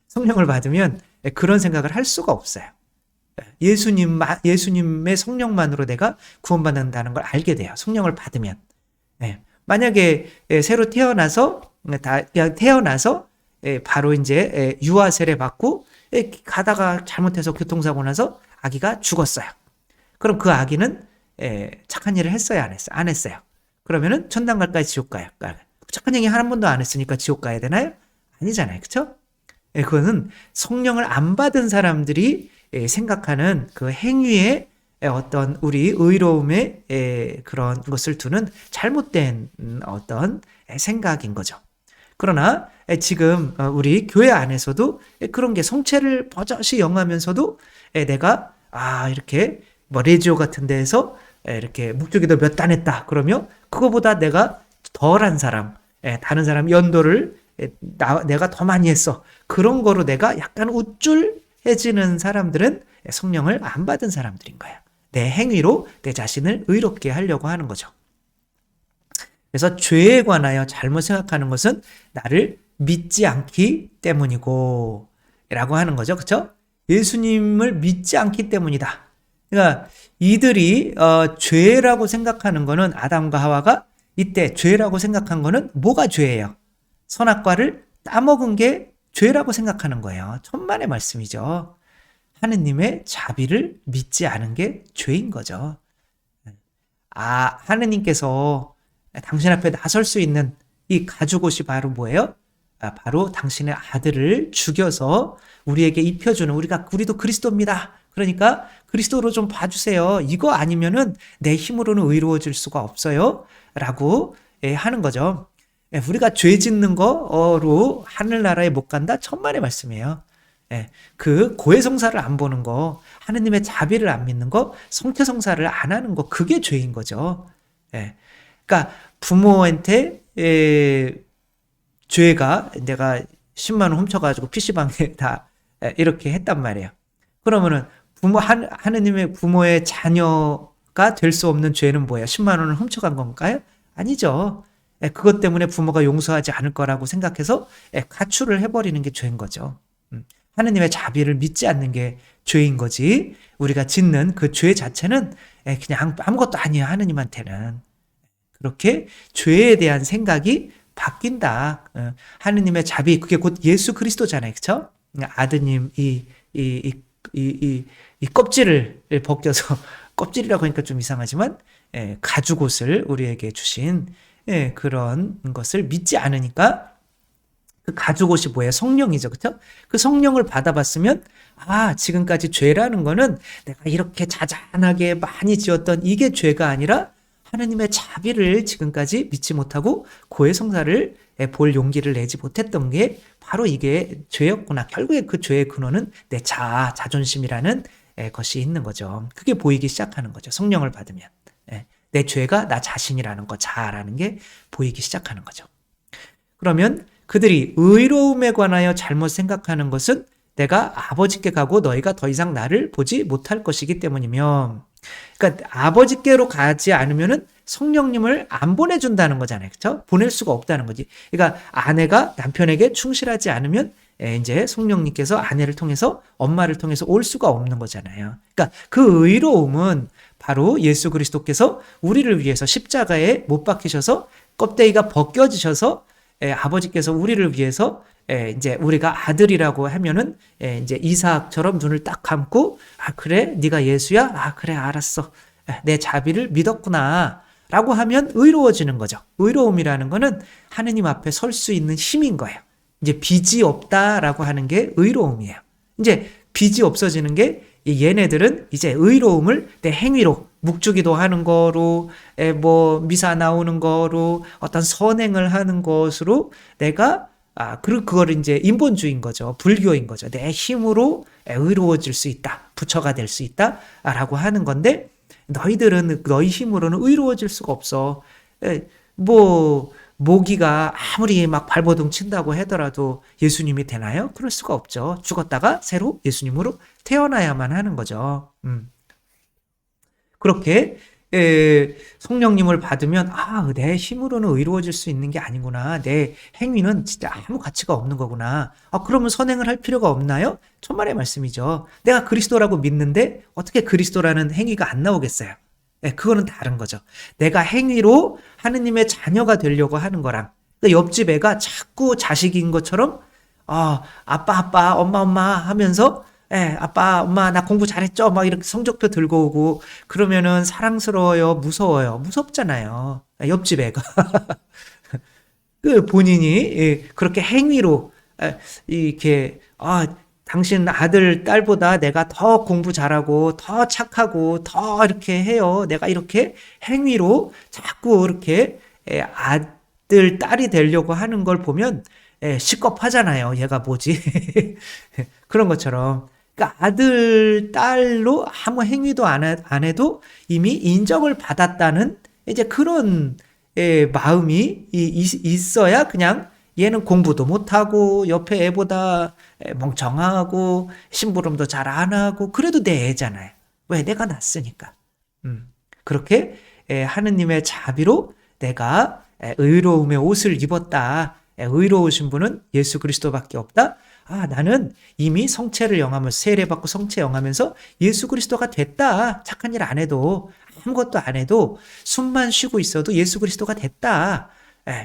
성령을 받으면 그런 생각을 할 수가 없어요. 예수님의 성령만으로 내가 구원받는다는 걸 알게 돼요. 성령을 받으면. 만약에 새로 태어나서 바로 이제 유아 세례 받고 가다가 잘못해서 교통사고 나서 아기가 죽었어요. 그럼 그 아기는 착한 일을 했어요, 안 했어요? 안 했어요. 그러면은 천당 갈까요, 지옥 가요? 착한 행위 한 번도 안 했으니까 지옥 가야 되나요? 아니잖아요, 그렇죠? 그거는 성령을 안 받은 사람들이 생각하는 그 행위에 어떤 우리 의로움의 그런 것을 두는 잘못된 어떤 생각인 거죠. 그러나 지금 우리 교회 안에서도 그런 게 성체를 버젓이 영하면서도 내가 이렇게 레지오 같은 데에서 이렇게 묵주기도 몇 단 했다 그러면 그거보다 내가 덜한 사람, 다른 사람 연도를 내가 더 많이 했어, 그런 거로 내가 약간 우쭐해지는 사람들은 성령을 안 받은 사람들인 거야. 내 행위로 내 자신을 의롭게 하려고 하는 거죠. 그래서 죄에 관하여 잘못 생각하는 것은 나를 믿지 않기 때문이고 라고 하는 거죠. 그렇죠? 예수님을 믿지 않기 때문이다. 그러니까 이들이 죄라고 생각하는 거는, 아담과 하와가 이때 죄라고 생각한 거는 뭐가 죄예요? 선악과를 따먹은 게 죄라고 생각하는 거예요. 천만의 말씀이죠. 하느님의 자비를 믿지 않은 게 죄인 거죠. 하느님께서 당신 앞에 나설 수 있는 이 가죽옷이 바로 뭐예요? 바로 당신의 아들을 죽여서 우리에게 입혀주는, 우리도 그리스도입니다. 그러니까 그리스도로 좀 봐주세요. 이거 아니면은 내 힘으로는 의로워질 수가 없어요. 라고 하는 거죠. 우리가 죄 짓는 거로 하늘나라에 못 간다? 천만의 말씀이에요. 그 고해성사를 안 보는 거, 하느님의 자비를 안 믿는 거, 성태성사를 안 하는 거, 그게 죄인 거죠. 그러니까 부모한테 죄가 내가 10만 원 훔쳐가지고 PC방에 다 이렇게 했단 말이에요. 그러면은 하느님의 부모의 자녀가 될 수 없는 죄는 뭐예요? 10만 원을 훔쳐간 건가요? 아니죠. 그것 때문에 부모가 용서하지 않을 거라고 생각해서 가출을 해버리는 게 죄인 거죠. 하느님의 자비를 믿지 않는 게 죄인 거지, 우리가 짓는 그 죄 자체는 그냥 아무것도 아니에요. 하느님한테는. 그렇게 죄에 대한 생각이 바뀐다. 하느님의 자비, 그게 곧 예수 그리스도잖아요. 그렇죠? 아드님 이 껍질을 벗겨서 껍질이라고 하니까 좀 이상하지만 가죽옷을 우리에게 주신 그런 것을 믿지 않으니까, 그 가죽옷이 뭐예요? 성령이죠. 그렇죠? 그 성령을 받아봤으면 지금까지 죄라는 거는 내가 이렇게 자잘하게 많이 지었던 이게 죄가 아니라 하느님의 자비를 지금까지 믿지 못하고 고해성사를 볼 용기를 내지 못했던 게 바로 이게 죄였구나. 결국에 그 죄의 근원은 내 자존심이라는 것이 있는 거죠. 그게 보이기 시작하는 거죠. 성령을 받으면. 내 죄가 나 자신이라는 거, 자아라는 게 보이기 시작하는 거죠. 그러면 그들이 의로움에 관하여 잘못 생각하는 것은 내가 아버지께 가고 너희가 더 이상 나를 보지 못할 것이기 때문이며, 그러니까 아버지께로 가지 않으면은 성령님을 안 보내준다는 거잖아요. 그렇죠? 보낼 수가 없다는 거지. 그러니까 아내가 남편에게 충실하지 않으면 이제 성령님께서 아내를 통해서, 엄마를 통해서 올 수가 없는 거잖아요. 그러니까 그 의로움은 바로 예수 그리스도께서 우리를 위해서 십자가에 못 박히셔서 껍데기가 벗겨지셔서 아버지께서 우리를 위해서 이제 우리가 아들이라고 하면은 이제 이삭처럼 눈을 딱 감고 그래 네가 예수야? 그래 알았어. 내 자비를 믿었구나 라고 하면 의로워지는 거죠. 의로움이라는 거는 하느님 앞에 설 수 있는 힘인 거예요. 이제 빚이 없다라고 하는 게 의로움이에요. 이제 빚이 없어지는 게, 얘네들은 이제 의로움을 내 행위로, 묵주기도 하는 거로, 미사 나오는 거로, 어떤 선행을 하는 것으로 내가 그거를 이제 인본주의인 거죠. 불교인 거죠. 내 힘으로 의로워질 수 있다. 부처가 될 수 있다. 라고 하는 건데, 너희들은 너희 힘으로는 의로워질 수가 없어. 모기가 아무리 막 발버둥 친다고 하더라도 예수님이 되나요? 그럴 수가 없죠. 죽었다가 새로 예수님으로 태어나야만 하는 거죠. 그렇게 성령님을 받으면 내 힘으로는 의로워질 수 있는 게 아니구나. 내 행위는 진짜 아무 가치가 없는 거구나. 그러면 선행을 할 필요가 없나요? 천만의 말씀이죠. 내가 그리스도라고 믿는데 어떻게 그리스도라는 행위가 안 나오겠어요? 그거는 다른 거죠. 내가 행위로 하느님의 자녀가 되려고 하는 거랑, 옆집 애가 자꾸 자식인 것처럼 아빠 엄마 하면서 아빠 엄마 나 공부 잘했죠? 막 이렇게 성적표 들고 오고 그러면은 사랑스러워요? 무서워요? 무섭잖아요. 옆집 애가. 그 본인이 그렇게 행위로 이렇게 당신 아들, 딸보다 내가 더 공부 잘하고 더 착하고 더 이렇게 해요. 내가 이렇게 행위로 자꾸 이렇게 아들, 딸이 되려고 하는 걸 보면 식겁하잖아요. 얘가 뭐지? 그런 것처럼. 그러니까 아들, 딸로 아무 행위도 안 해도 이미 인정을 받았다는 이제 그런 마음이 있어야 그냥 얘는 공부도 못하고 옆에 애보다 멍청하고 심부름도 잘 안 하고 그래도 내 애잖아요. 왜? 내가 낳았으니까. 그렇게 하느님의 자비로 내가 의로움의 옷을 입었다. 의로우신 분은 예수 그리스도밖에 없다. 나는 이미 성체를 영하면서, 세례받고 성체 영하면서 예수 그리스도가 됐다. 착한 일 안 해도, 아무것도 안 해도, 숨만 쉬고 있어도 예수 그리스도가 됐다.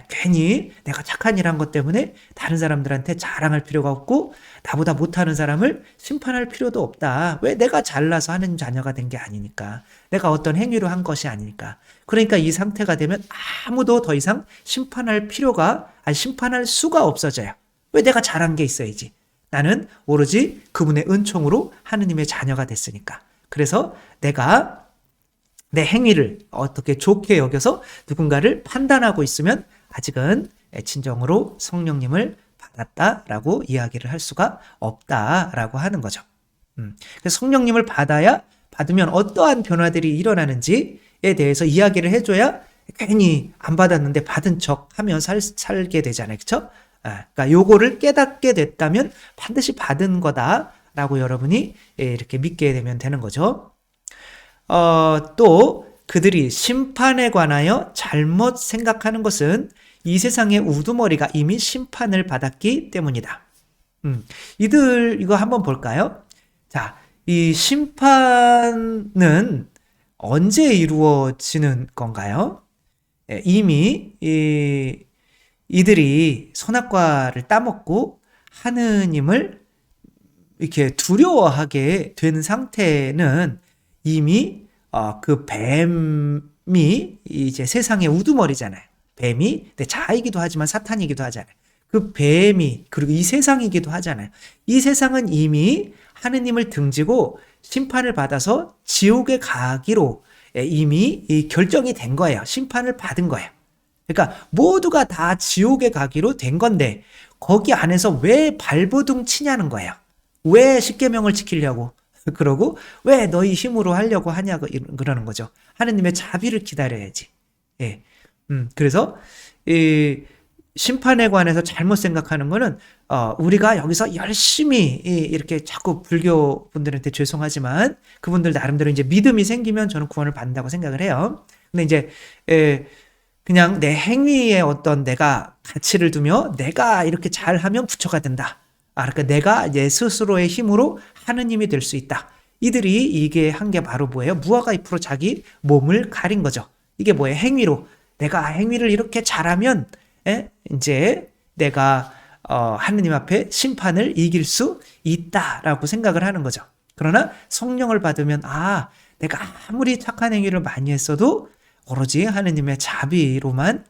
괜히 내가 착한 일 한 것 때문에 다른 사람들한테 자랑할 필요가 없고 나보다 못하는 사람을 심판할 필요도 없다. 왜? 내가 잘나서 하는 자녀가 된 게 아니니까. 내가 어떤 행위로 한 것이 아니니까. 그러니까 이 상태가 되면 아무도 더 이상 심판할 수가 없어져요. 왜? 내가 잘한 게 있어야지. 나는 오로지 그분의 은총으로 하느님의 자녀가 됐으니까. 그래서 내가 내 행위를 어떻게 좋게 여겨서 누군가를 판단하고 있으면 아직은 진정으로 성령님을 받았다라고 이야기를 할 수가 없다라고 하는 거죠. 그래서 성령님을 받으면 어떠한 변화들이 일어나는지에 대해서 이야기를 해줘야 괜히 안 받았는데 받은 척 하며 살게 되잖아요. 그렇죠? 그러니까 요거를 깨닫게 됐다면 반드시 받은 거다라고 여러분이 이렇게 믿게 되면 되는 거죠. 또 그들이 심판에 관하여 잘못 생각하는 것은 이 세상의 우두머리가 이미 심판을 받았기 때문이다. 이거 한번 볼까요? 자, 이 심판은 언제 이루어지는 건가요? 이미 이들이 선악과를 따먹고 하느님을 이렇게 두려워하게 된 상태는 이미 그 뱀이 이제 세상의 우두머리잖아요. 뱀이 자이기도 하지만 사탄이기도 하잖아요. 그 뱀이 그리고 이 세상이기도 하잖아요. 이 세상은 이미 하느님을 등지고 심판을 받아서 지옥에 가기로 이미 결정이 된 거예요. 심판을 받은 거예요. 그러니까 모두가 다 지옥에 가기로 된 건데 거기 안에서 왜 발버둥 치냐는 거예요. 왜 십계명을 지키려고 그러고 왜 너희 힘으로 하려고 하냐고 그러는 거죠. 하느님의 자비를 기다려야지. 예. 그래서 이 심판에 관해서 잘못 생각하는 거는 우리가 여기서 열심히 이렇게 자꾸 불교 분들한테 죄송하지만 그분들 나름대로 이제 믿음이 생기면 저는 구원을 받는다고 생각을 해요. 근데 이제 그냥 내 행위에 어떤 내가 가치를 두며 내가 이렇게 잘하면 부처가 된다. 그러니까 내가 내 스스로의 힘으로 하느님이 될 수 있다. 이들이 이게 한 게 바로 뭐예요? 무화과 잎으로 자기 몸을 가린 거죠. 이게 뭐예요? 행위로. 내가 행위를 이렇게 잘하면 이제 내가 하느님 앞에 심판을 이길 수 있다라고 생각을 하는 거죠. 그러나 성령을 받으면 내가 아무리 착한 행위를 많이 했어도 오로지 하느님의 자비로만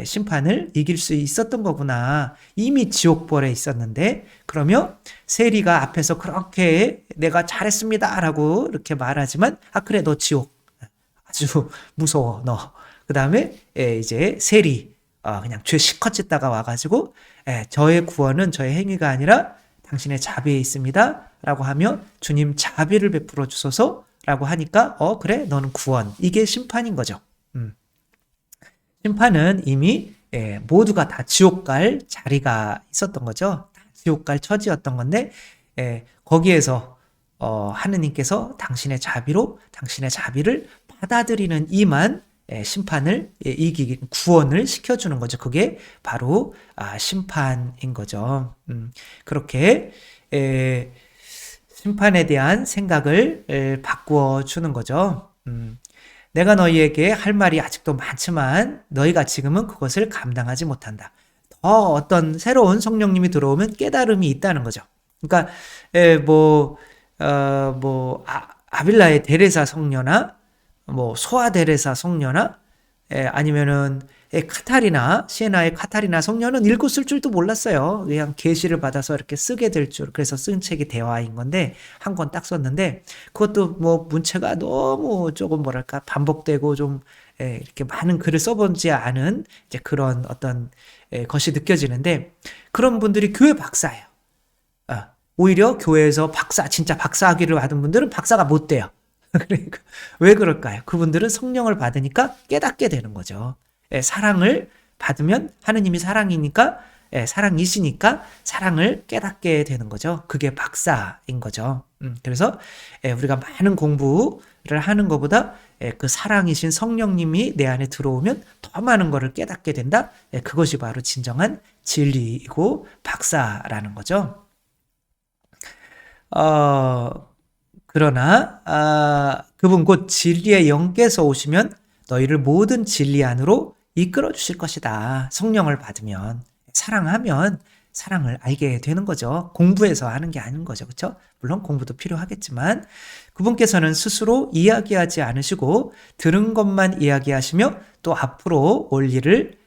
심판을 이길 수 있었던 거구나. 이미 지옥벌에 있었는데 그러면 세리가 앞에서 그렇게 내가 잘했습니다 라고 이렇게 말하지만 그래 너 지옥 아주 무서워 너. 그 다음에 이제 세리 그냥 죄 실컷 짓다가 와가지고 저의 구원은 저의 행위가 아니라 당신의 자비에 있습니다 라고 하며 주님 자비를 베풀어 주소서 라고 하니까 그래 너는 구원. 이게 심판인 거죠. 심판은 이미 모두가 다 지옥 갈 자리가 있었던 거죠. 지옥 갈 처지였던 건데 거기에서 하느님께서 당신의 자비로 당신의 자비를 받아들이는 이만 심판을 이기기 구원을 시켜주는 거죠. 그게 바로 심판인 거죠. 그렇게 심판에 대한 생각을 바꾸어 주는 거죠. 내가 너희에게 할 말이 아직도 많지만 너희가 지금은 그것을 감당하지 못한다. 더 어떤 새로운 성령님이 들어오면 깨달음이 있다는 거죠. 그러니까 아빌라의 데레사 성녀나 소아 데레사 성녀나 아니면은 시에나의 카타리나 성녀는 읽었을 줄도 몰랐어요. 그냥 계시를 받아서 이렇게 쓰게 될 줄. 그래서 쓴 책이 대화인 건데 한 권 딱 썼는데 그것도 문체가 너무 조금 뭐랄까 반복되고 좀 이렇게 많은 글을 써본지 않은 이제 그런 어떤 것이 느껴지는데 그런 분들이 교회 박사예요. 오히려 교회에서 진짜 박사학위를 받은 분들은 박사가 못 돼요. 그러니까 왜 그럴까요? 그분들은 성령을 받으니까 깨닫게 되는 거죠. 사랑을 받으면 하느님이 사랑이니까 사랑이시니까 사랑을 깨닫게 되는 거죠. 그게 박사인 거죠. 그래서 우리가 많은 공부를 하는 것보다 그 사랑이신 성령님이 내 안에 들어오면 더 많은 것을 깨닫게 된다. 그것이 바로 진정한 진리이고 박사라는 거죠. 그러나 그분 곧 진리의 영께서 오시면 너희를 모든 진리 안으로 이끌어 주실 것이다. 성령을 받으면, 사랑하면 사랑을 알게 되는 거죠. 공부해서 하는 게 아닌 거죠. 그렇죠? 물론 공부도 필요하겠지만 그분께서는 스스로 이야기하지 않으시고 들은 것만 이야기하시며 또 앞으로 올 일을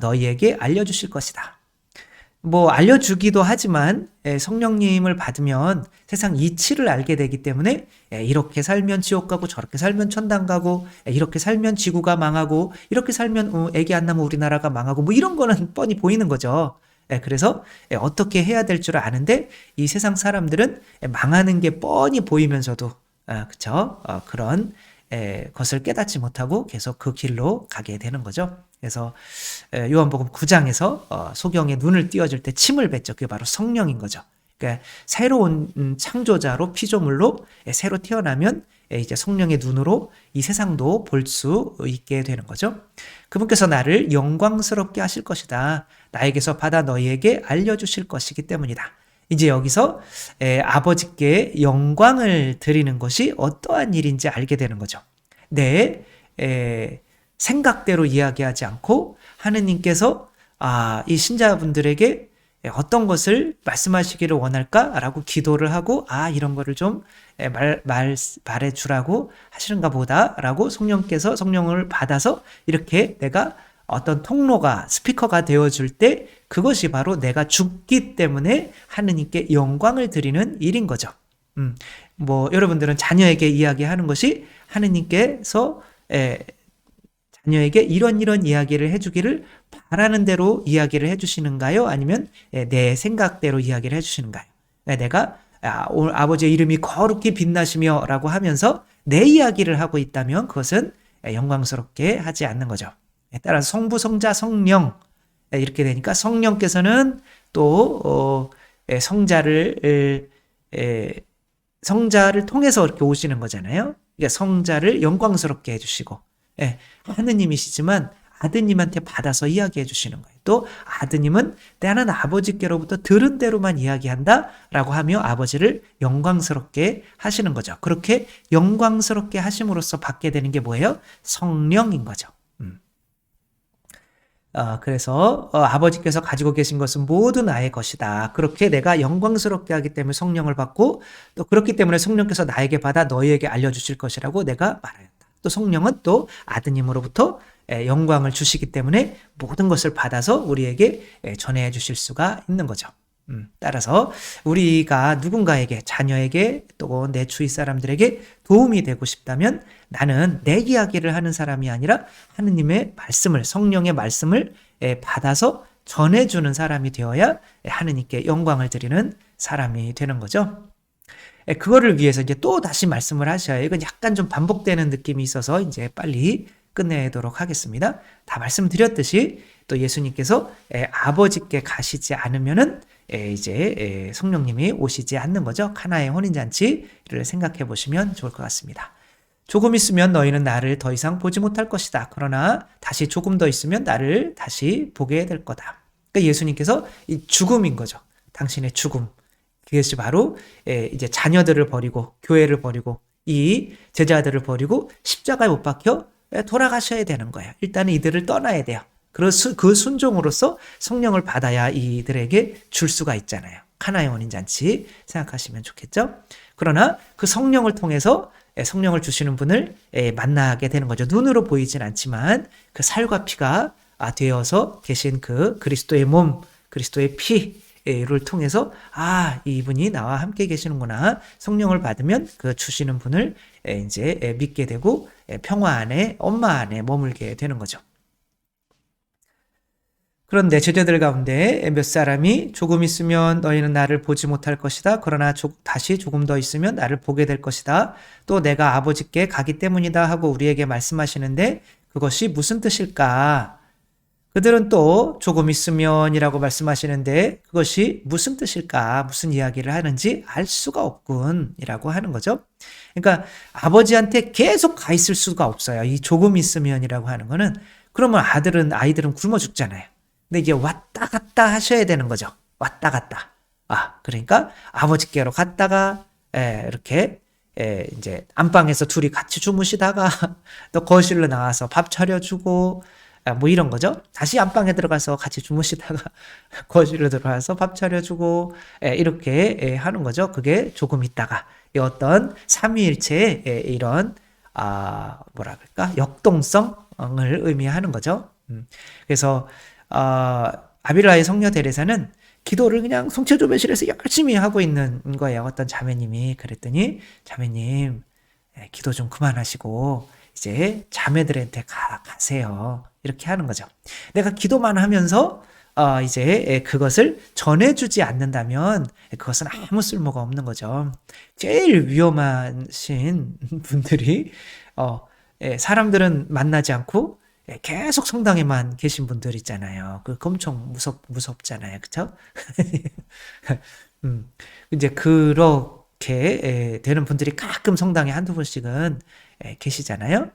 너희에게 알려주실 것이다. 뭐 알려주기도 하지만 성령님을 받으면 세상 이치를 알게 되기 때문에 이렇게 살면 지옥 가고 저렇게 살면 천당 가고 이렇게 살면 지구가 망하고 이렇게 살면 애기 안 나면 우리나라가 망하고 뭐 이런 거는 뻔히 보이는 거죠. 그래서 어떻게 해야 될 줄 아는데 이 세상 사람들은 망하는 게 뻔히 보이면서도 그쵸? 그런 것을 깨닫지 못하고 계속 그 길로 가게 되는 거죠. 그래서 요한복음 9장에서 소경의 눈을 띄워줄 때 침을 뱉죠. 그게 바로 성령인 거죠. 그러니까 새로운 창조자로 피조물로 새로 태어나면 이제 성령의 눈으로 이 세상도 볼 수 있게 되는 거죠. 그분께서 나를 영광스럽게 하실 것이다. 나에게서 받아 너희에게 알려주실 것이기 때문이다. 이제 여기서 아버지께 영광을 드리는 것이 어떠한 일인지 알게 되는 거죠. 내 생각대로 이야기하지 않고 하느님께서 이 신자분들에게 어떤 것을 말씀하시기를 원할까라고 기도를 하고 이런 거를 좀 말해주라고 하시는가 보다라고 성령을 받아서 이렇게 내가 어떤 통로가 스피커가 되어줄 때 그것이 바로 내가 죽기 때문에 하느님께 영광을 드리는 일인 거죠. 뭐 여러분들은 자녀에게 이야기하는 것이 하느님께서 자녀에게 이런 이야기를 해주기를 바라는 대로 이야기를 해주시는가요? 아니면 내 생각대로 이야기를 해주시는가요? 내가 오늘 아버지의 이름이 거룩히 빛나시며 라고 하면서 내 이야기를 하고 있다면 그것은 영광스럽게 하지 않는 거죠. 따라서 성부, 성자, 성령 이렇게 되니까 성령께서는 또 성자를 통해서 이렇게 오시는 거잖아요. 그러니까 성자를 영광스럽게 해주시고 하느님이시지만 아드님한테 받아서 이야기해 주시는 거예요. 또 아드님은 나는 아버지께로부터 들은 대로만 이야기한다 라고 하며 아버지를 영광스럽게 하시는 거죠. 그렇게 영광스럽게 하심으로써 받게 되는 게 뭐예요? 성령인 거죠. 그래서 아버지께서 가지고 계신 것은 모두 나의 것이다. 그렇게 내가 영광스럽게 하기 때문에 성령을 받고 또 그렇기 때문에 성령께서 나에게 받아 너희에게 알려주실 것이라고 내가 말하였다. 또 성령은 또 아드님으로부터 영광을 주시기 때문에 모든 것을 받아서 우리에게 전해 주실 수가 있는 거죠. 따라서 우리가 누군가에게 자녀에게 또 내 주위 사람들에게 도움이 되고 싶다면 나는 내 이야기를 하는 사람이 아니라 하느님의 말씀을 성령의 말씀을 받아서 전해주는 사람이 되어야 하느님께 영광을 드리는 사람이 되는 거죠. 그거를 위해서 이제 또 다시 말씀을 하셔야 이건 약간 좀 반복되는 느낌이 있어서 이제 빨리 끝내도록 하겠습니다. 다 말씀드렸듯이 또 예수님께서 아버지께 가시지 않으면은 이제 성령님이 오시지 않는 거죠. 카나의 혼인잔치를 생각해 보시면 좋을 것 같습니다. 조금 있으면 너희는 나를 더 이상 보지 못할 것이다. 그러나 다시 조금 더 있으면 나를 다시 보게 될 거다. 그러니까 예수님께서 이 죽음인 거죠. 당신의 죽음. 그것이 바로 이제 자녀들을 버리고 교회를 버리고 이 제자들을 버리고 십자가에 못 박혀 돌아가셔야 되는 거예요. 일단은 이들을 떠나야 돼요. 그 순종으로서 성령을 받아야 이들에게 줄 수가 있잖아요. 카나의 혼인잔치 생각하시면 좋겠죠? 그러나 그 성령을 통해서 성령을 주시는 분을 만나게 되는 거죠. 눈으로 보이진 않지만 그 살과 피가 되어서 계신 그 그리스도의 몸, 그리스도의 피를 통해서 이분이 나와 함께 계시는구나. 성령을 받으면 그 주시는 분을 이제 믿게 되고 평화 안에 엄마 안에 머물게 되는 거죠. 그런데 제자들 가운데 몇 사람이 조금 있으면 너희는 나를 보지 못할 것이다. 그러나 다시 조금 더 있으면 나를 보게 될 것이다. 또 내가 아버지께 가기 때문이다 하고 우리에게 말씀하시는데 그것이 무슨 뜻일까? 그들은 또 조금 있으면이라고 말씀하시는데 그것이 무슨 뜻일까? 무슨 이야기를 하는지 알 수가 없군이라고 하는 거죠. 그러니까 아버지한테 계속 가 있을 수가 없어요. 이 조금 있으면이라고 하는 거는 그러면 아이들은 굶어 죽잖아요. 근데 이게 왔다 갔다 하셔야 되는 거죠. 왔다 갔다. 그러니까 아버지께로 갔다가 이렇게 이제 안방에서 둘이 같이 주무시다가 또 거실로 나와서 밥 차려주고 뭐 이런 거죠. 다시 안방에 들어가서 같이 주무시다가 거실로 들어와서 밥 차려주고 이렇게 하는 거죠. 그게 조금 있다가 이 어떤 삼위일체의 이런 뭐라 그럴까 역동성을 의미하는 거죠. 그래서 아빌라의 성녀 데레사는 기도를 그냥 송체조배실에서 열심히 하고 있는 거예요. 어떤 자매님이 그랬더니 자매님 기도 좀 그만하시고 이제 자매들한테 가세요. 이렇게 하는 거죠. 내가 기도만 하면서 이제 그것을 전해주지 않는다면 그것은 아무 쓸모가 없는 거죠. 제일 위험하신 분들이 사람들은 만나지 않고 계속 성당에만 계신 분들 있잖아요. 그 엄청 무섭잖아요. 그쵸? 이제 그렇게 되는 분들이 가끔 성당에 한두 번씩은 계시잖아요.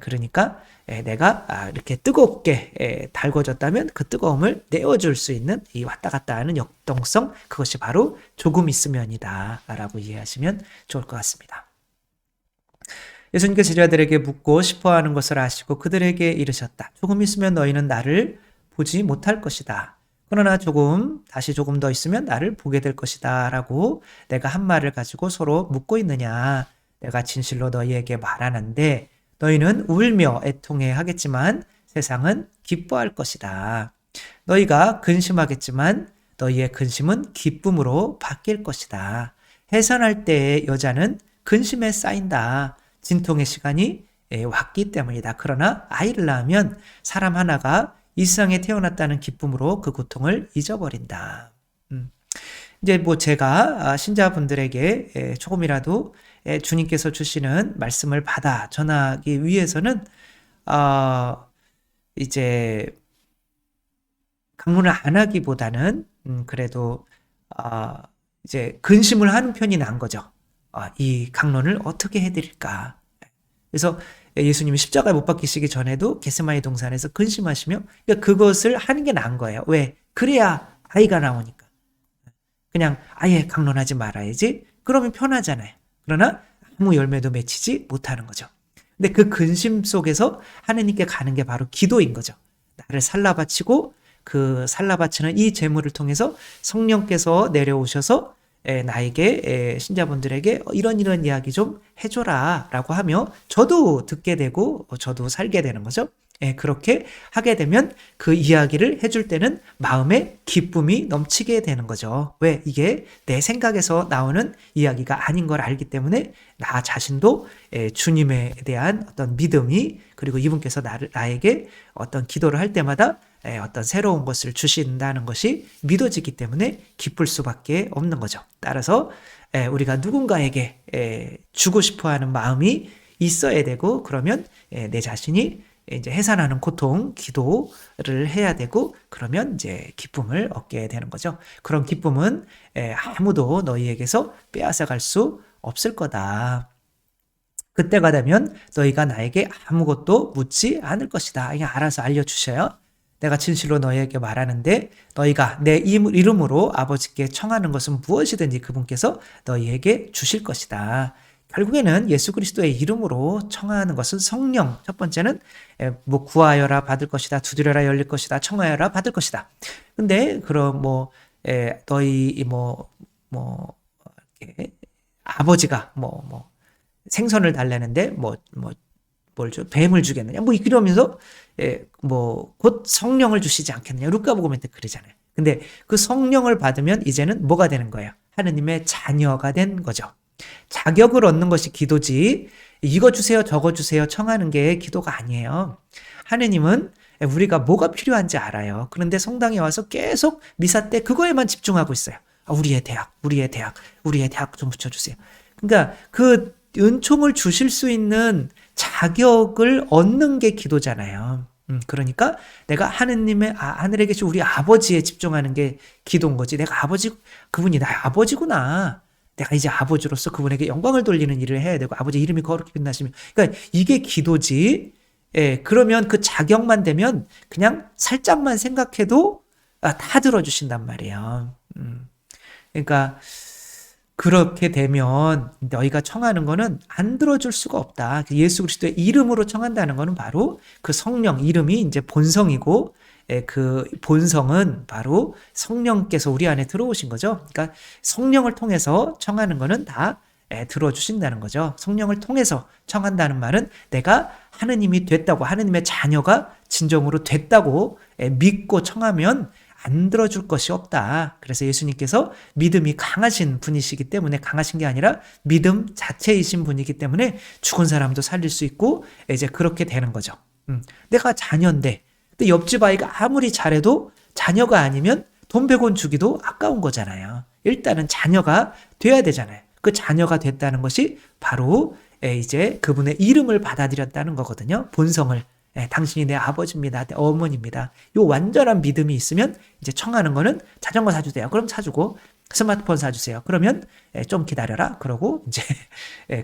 그러니까 내가 이렇게 뜨겁게 달궈졌다면 그 뜨거움을 내어줄 수 있는 이 왔다 갔다 하는 역동성, 그것이 바로 조금 있으면이다 라고 이해하시면 좋을 것 같습니다. 예수님께서 제자들에게 묻고 싶어하는 것을 아시고 그들에게 이르셨다. 조금 있으면 너희는 나를 보지 못할 것이다. 그러나 다시 조금 더 있으면 나를 보게 될 것이다 라고 내가 한 말을 가지고 서로 묻고 있느냐. 내가 진실로 너희에게 말하는데 너희는 울며 애통해 하겠지만 세상은 기뻐할 것이다. 너희가 근심하겠지만 너희의 근심은 기쁨으로 바뀔 것이다. 해산할 때의 여자는 근심에 쌓인다. 진통의 시간이 왔기 때문이다. 그러나 아이를 낳으면 사람 하나가 이 세상에 태어났다는 기쁨으로 그 고통을 잊어버린다. 이제 뭐 제가 신자분들에게 조금이라도 주님께서 주시는 말씀을 받아 전하기 위해서는 이제 강론을 안 하기보다는 그래도 이제 근심을 하는 편이 난 거죠. 이 강론을 어떻게 해드릴까? 그래서 예수님이 십자가에 못 박히시기 전에도 겟세마네 동산에서 근심하시며 그러니까 그것을 하는 게 나은 거예요. 왜? 그래야 아이가 나오니까. 그냥 아예 강론하지 말아야지. 그러면 편하잖아요. 그러나 아무 열매도 맺히지 못하는 거죠. 근데 그 근심 속에서 하느님께 가는 게 바로 기도인 거죠. 나를 살라바치고 그 살라바치는 이 제물을 통해서 성령께서 내려오셔서 나에게 신자분들에게 이런 이야기 좀 해줘라 라고 하며 저도 듣게 되고 저도 살게 되는 거죠. 그렇게 하게 되면 그 이야기를 해줄 때는 마음에 기쁨이 넘치게 되는 거죠. 왜? 이게 내 생각에서 나오는 이야기가 아닌 걸 알기 때문에 나 자신도 주님에 대한 어떤 믿음이 그리고 이분께서 나에게 어떤 기도를 할 때마다 어떤 새로운 것을 주신다는 것이 믿어지기 때문에 기쁠 수밖에 없는 거죠. 따라서 우리가 누군가에게 주고 싶어하는 마음이 있어야 되고 그러면 내 자신이 이제 해산하는 고통, 기도를 해야 되고 그러면 이제 기쁨을 얻게 되는 거죠. 그런 기쁨은 아무도 너희에게서 빼앗아갈 수 없을 거다. 그때가 되면 너희가 나에게 아무것도 묻지 않을 것이다. 그냥 알아서 알려주셔요. 내가 진실로 너희에게 말하는데 너희가 내 이름으로 아버지께 청하는 것은 무엇이든지 그분께서 너희에게 주실 것이다. 결국에는 예수 그리스도의 이름으로 청하는 것은 성령. 첫 번째는 뭐 구하여라 받을 것이다. 두드려라 열릴 것이다. 청하여라 받을 것이다. 근데 그럼 너희 이렇게 아버지가 생선을 달라는데 뭘 줘? 뱀을 주겠느냐? 이러면서 곧 성령을 주시지 않겠느냐? 루카복음에 그러잖아요. 근데 그 성령을 받으면 이제는 뭐가 되는 거예요? 하느님의 자녀가 된 거죠. 자격을 얻는 것이 기도지 이거 주세요 저거 주세요 청하는 게 기도가 아니에요. 하느님은 우리가 뭐가 필요한지 알아요. 그런데 성당에 와서 계속 미사 때 그거에만 집중하고 있어요. 우리의 대학 좀 붙여주세요. 그러니까 그 은총을 주실 수 있는 자격을 얻는 게 기도잖아요. 그러니까 내가 하늘에 계신 우리 아버지에 집중하는 게 기도인 거지. 내가 그분이 나의 아버지구나. 내가 이제 아버지로서 그분에게 영광을 돌리는 일을 해야 되고 아버지 이름이 거룩히 빛나시면 그러니까 이게 기도지. 그러면 그 자격만 되면 그냥 살짝만 생각해도 다 들어주신단 말이에요. 그러니까 그렇게 되면 너희가 청하는 거는 안 들어줄 수가 없다. 예수 그리스도의 이름으로 청한다는 거는 바로 그 성령 이름이 이제 본성이고 그 본성은 바로 성령께서 우리 안에 들어오신 거죠. 그러니까 성령을 통해서 청하는 거는 다 들어주신다는 거죠. 성령을 통해서 청한다는 말은 내가 하느님이 됐다고, 하느님의 자녀가 진정으로 됐다고 믿고 청하면 안 들어줄 것이 없다. 그래서 예수님께서 믿음이 강하신 분이시기 때문에, 강하신 게 아니라 믿음 자체이신 분이기 때문에 죽은 사람도 살릴 수 있고 이제 그렇게 되는 거죠. 내가 자녀인데, 근데 옆집 아이가 아무리 잘해도 자녀가 아니면 돈 100원 주기도 아까운 거잖아요. 일단은 자녀가 돼야 되잖아요. 그 자녀가 됐다는 것이 바로 이제 그분의 이름을 받아들였다는 거거든요. 본성을. 당신이 내 아버지입니다. 내 어머니입니다. 요 완전한 믿음이 있으면 이제 청하는 거는 자전거 사주세요. 그럼 사주고, 스마트폰 사주세요. 그러면 좀 기다려라. 그러고 이제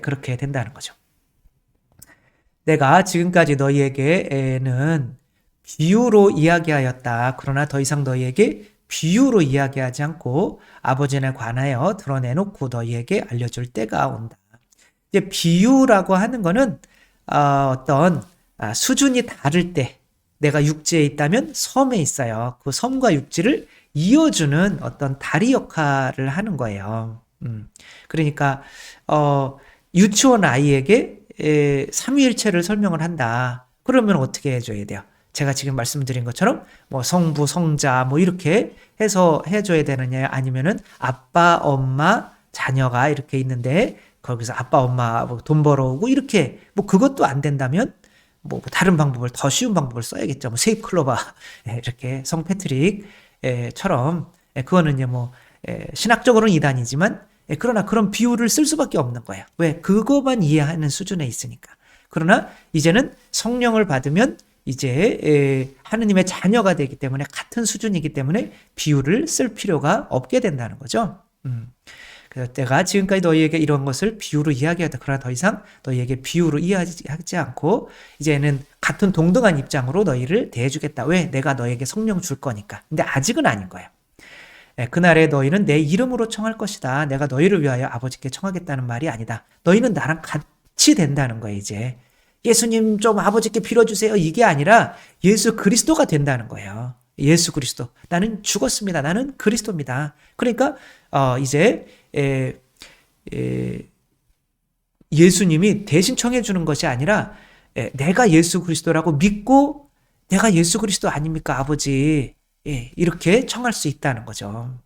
그렇게 된다는 거죠. 내가 지금까지 너희에게는 비유로 이야기하였다. 그러나 더 이상 너희에게 비유로 이야기하지 않고 아버지에 관하여 드러내놓고 너희에게 알려줄 때가 온다. 이제 비유라고 하는 거는 어떤 수준이 다를 때, 내가 육지에 있다면 섬에 있어요. 그 섬과 육지를 이어주는 어떤 다리 역할을 하는 거예요. 그러니까 유치원 아이에게 삼위일체를 설명을 한다. 그러면 어떻게 해줘야 돼요? 제가 지금 말씀드린 것처럼 뭐 성부, 성자 뭐 이렇게 해서 해줘야 되느냐, 아니면은 아빠, 엄마, 자녀가 이렇게 있는데 거기서 아빠, 엄마 돈 벌어오고 이렇게, 뭐 그것도 안 된다면 뭐 다른 방법을, 더 쉬운 방법을 써야겠죠. 뭐 세입 클로바 이렇게 성 패트릭처럼, 그거는 뭐 신학적으로는 이단이지만 그러나 그런 비유를 쓸 수밖에 없는 거예요. 왜? 그거만 이해하는 수준에 있으니까. 그러나 이제는 성령을 받으면 이제 하느님의 자녀가 되기 때문에, 같은 수준이기 때문에 비유를 쓸 필요가 없게 된다는 거죠. 그래서 내가 지금까지 너희에게 이런 것을 비유로 이야기하다. 그러나 더 이상 너희에게 비유로 이해하지 않고 이제는 같은 동등한 입장으로 너희를 대해주겠다. 왜? 내가 너희에게 성령 줄 거니까. 근데 아직은 아닌 거예요. 그날에 너희는 내 이름으로 청할 것이다. 내가 너희를 위하여 아버지께 청하겠다는 말이 아니다. 너희는 나랑 같이 된다는 거예요. 이제 예수님 좀 아버지께 빌어주세요. 이게 아니라 예수 그리스도가 된다는 거예요. 예수 그리스도. 나는 죽었습니다. 나는 그리스도입니다. 그러니까 이제 예수님이 대신 청해 주는 것이 아니라 내가 예수 그리스도라고 믿고, 내가 예수 그리스도 아닙니까 아버지, 이렇게 청할 수 있다는 거죠.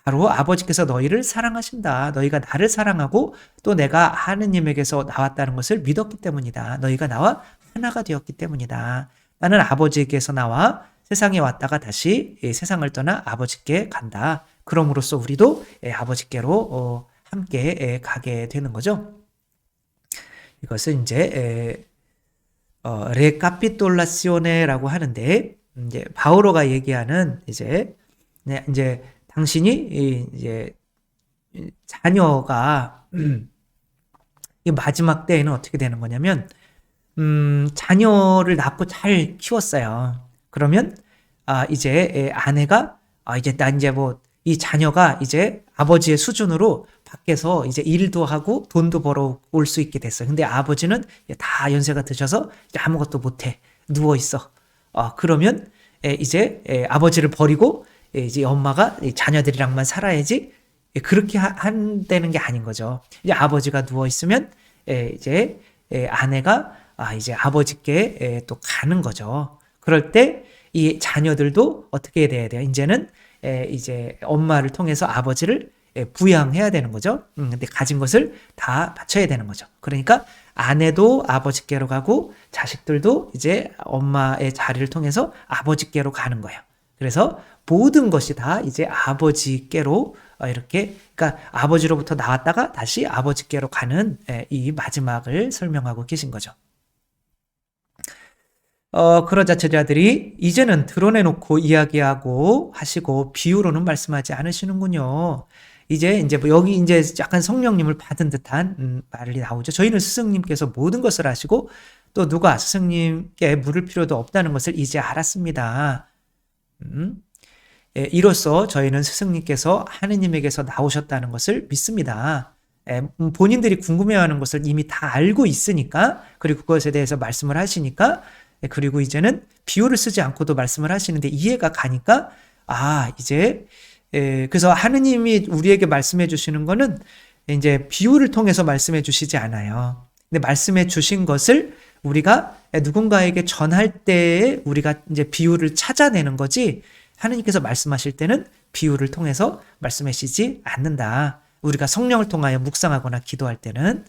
바로 아버지께서 너희를 사랑하신다. 너희가 나를 사랑하고 또 내가 하느님에게서 나왔다는 것을 믿었기 때문이다. 너희가 나와 하나가 되었기 때문이다. 나는 아버지께서 나와 세상에 왔다가 다시 세상을 떠나 아버지께 간다. 그럼으로써 우리도 아버지께로 함께 가게 되는 거죠. 이것은 이제 레카피톨라시오네라고 하는데, 이제 바오로가 얘기하는 이제 당신이 이제 자녀가 이 마지막 때에는 어떻게 되는 거냐면, 자녀를 낳고 잘 키웠어요. 그러면 이제 아내가 이제 나 이제 뭐 이 자녀가 이제 아버지의 수준으로 밖에서 이제 일도 하고 돈도 벌어올 수 있게 됐어요. 근데 아버지는 다 연세가 드셔서 이제 아무것도 못해, 누워 있어. 그러면 이제 아버지를 버리고 이제 엄마가 자녀들이랑만 살아야지, 그렇게 한다는 게 아닌 거죠. 이제 아버지가 누워 있으면 이제 아내가 이제 아버지께 또 가는 거죠. 그럴 때 이 자녀들도 어떻게 돼야 돼요? 이제는 이제 엄마를 통해서 아버지를 부양해야 되는 거죠. 근데 가진 것을 다 바쳐야 되는 거죠. 그러니까 아내도 아버지께로 가고 자식들도 이제 엄마의 자리를 통해서 아버지께로 가는 거예요. 그래서 모든 것이 다 이제 아버지께로 이렇게, 그러니까 아버지로부터 나왔다가 다시 아버지께로 가는 이 마지막을 설명하고 계신 거죠. 그러자 제자들이 이제는 드러내놓고 이야기하고 하시고 비유로는 말씀하지 않으시는군요. 이제 뭐 여기 이제 약간 성령님을 받은 듯한 말이 나오죠. 저희는 스승님께서 모든 것을 아시고 또 누가 스승님께 물을 필요도 없다는 것을 이제 알았습니다. 이로써 저희는 스승님께서 하느님에게서 나오셨다는 것을 믿습니다. 본인들이 궁금해하는 것을 이미 다 알고 있으니까, 그리고 그것에 대해서 말씀을 하시니까, 그리고 이제는 비유를 쓰지 않고도 말씀을 하시는데 이해가 가니까, 이제 그래서 하느님이 우리에게 말씀해 주시는 거는 이제 비유를 통해서 말씀해 주시지 않아요. 근데 말씀해 주신 것을 우리가 누군가에게 전할 때에 우리가 이제 비유를 찾아내는 거지, 하느님께서 말씀하실 때는 비유를 통해서 말씀하시지 않는다. 우리가 성령을 통하여 묵상하거나 기도할 때는.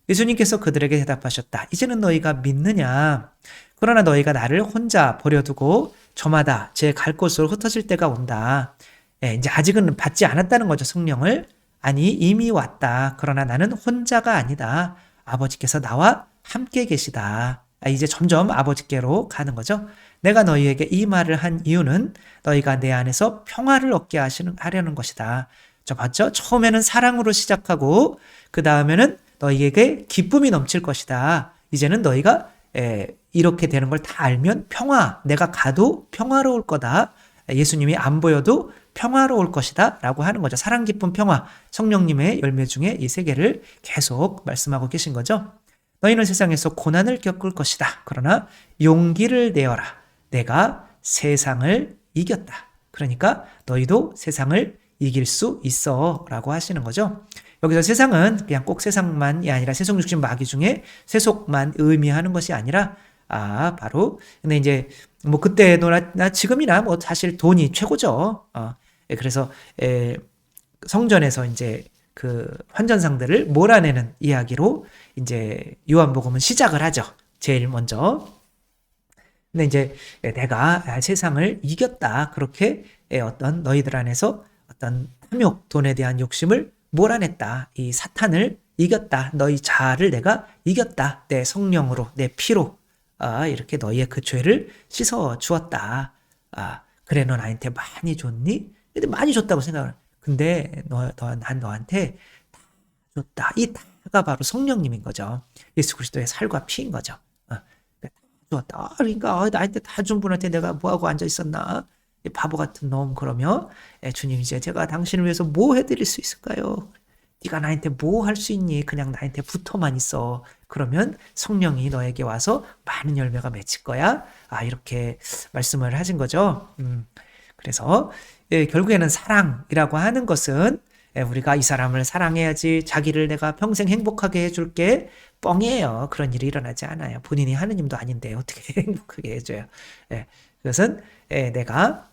예수님께서 그들에게 대답하셨다. 이제는 너희가 믿느냐? 그러나 너희가 나를 혼자 버려두고 저마다 제 갈 곳으로 흩어질 때가 온다. 이제 아직은 받지 않았다는 거죠, 성령을. 아니, 이미 왔다. 그러나 나는 혼자가 아니다. 아버지께서 나와 함께 계시다. 이제 점점 아버지께로 가는 거죠. 내가 너희에게 이 말을 한 이유는 너희가 내 안에서 평화를 얻게 하려는 것이다. 봤죠? 처음에는 사랑으로 시작하고 그 다음에는 너희에게 기쁨이 넘칠 것이다. 이제는 너희가 이렇게 되는 걸 다 알면 내가 가도 평화로울 거다. 예수님이 안 보여도 평화로울 것이다 라고 하는 거죠. 사랑, 기쁨, 평화, 성령님의 열매 중에 이 세 개를 계속 말씀하고 계신 거죠. 너희는 세상에서 고난을 겪을 것이다. 그러나 용기를 내어라. 내가 세상을 이겼다. 그러니까 너희도 세상을 이길 수 있어 라고 하시는 거죠. 여기서 세상은 그냥 꼭 세상만이 아니라 세속 육신 마귀 중에 세속만 의미하는 것이 아니라 바로 근데 이제 뭐 그때나 지금이나 뭐 사실 돈이 최고죠. 그래서 성전에서 이제 그 환전상들을 몰아내는 이야기로 이제 요한복음은 시작을 하죠. 제일 먼저. 근데 이제 내가 세상을 이겼다. 그렇게 어떤 너희들 안에서 어떤 탐욕, 돈에 대한 욕심을 몰아냈다. 이 사탄을 이겼다. 너희 자아를 내가 이겼다. 내 성령으로, 내 피로 이렇게 너희의 그 죄를 씻어 주었다. 그래, 너 나한테 많이 줬니? 근데 많이 줬다고 생각을. 근데 난 너한테 다 줬다. 이 다가 바로 성령님인 거죠. 예수 그리스도의 살과 피인 거죠. 다 줬다. 그러니까 나한테 다 준 분한테 내가 뭐하고 앉아 있었나? 바보 같은 놈. 그러며 주님, 이제 제가 당신을 위해서 뭐 해드릴 수 있을까요? 네가 나한테 뭐 할 수 있니? 그냥 나한테 붙어만 있어. 그러면 성령이 너에게 와서 많은 열매가 맺힐 거야. 이렇게 말씀을 하신 거죠. 그래서 결국에는 사랑이라고 하는 것은 우리가 이 사람을 사랑해야지, 자기를 내가 평생 행복하게 해줄게, 뻥이에요. 그런 일이 일어나지 않아요. 본인이 하느님도 아닌데 어떻게 행복하게 해줘요. 그것은 내가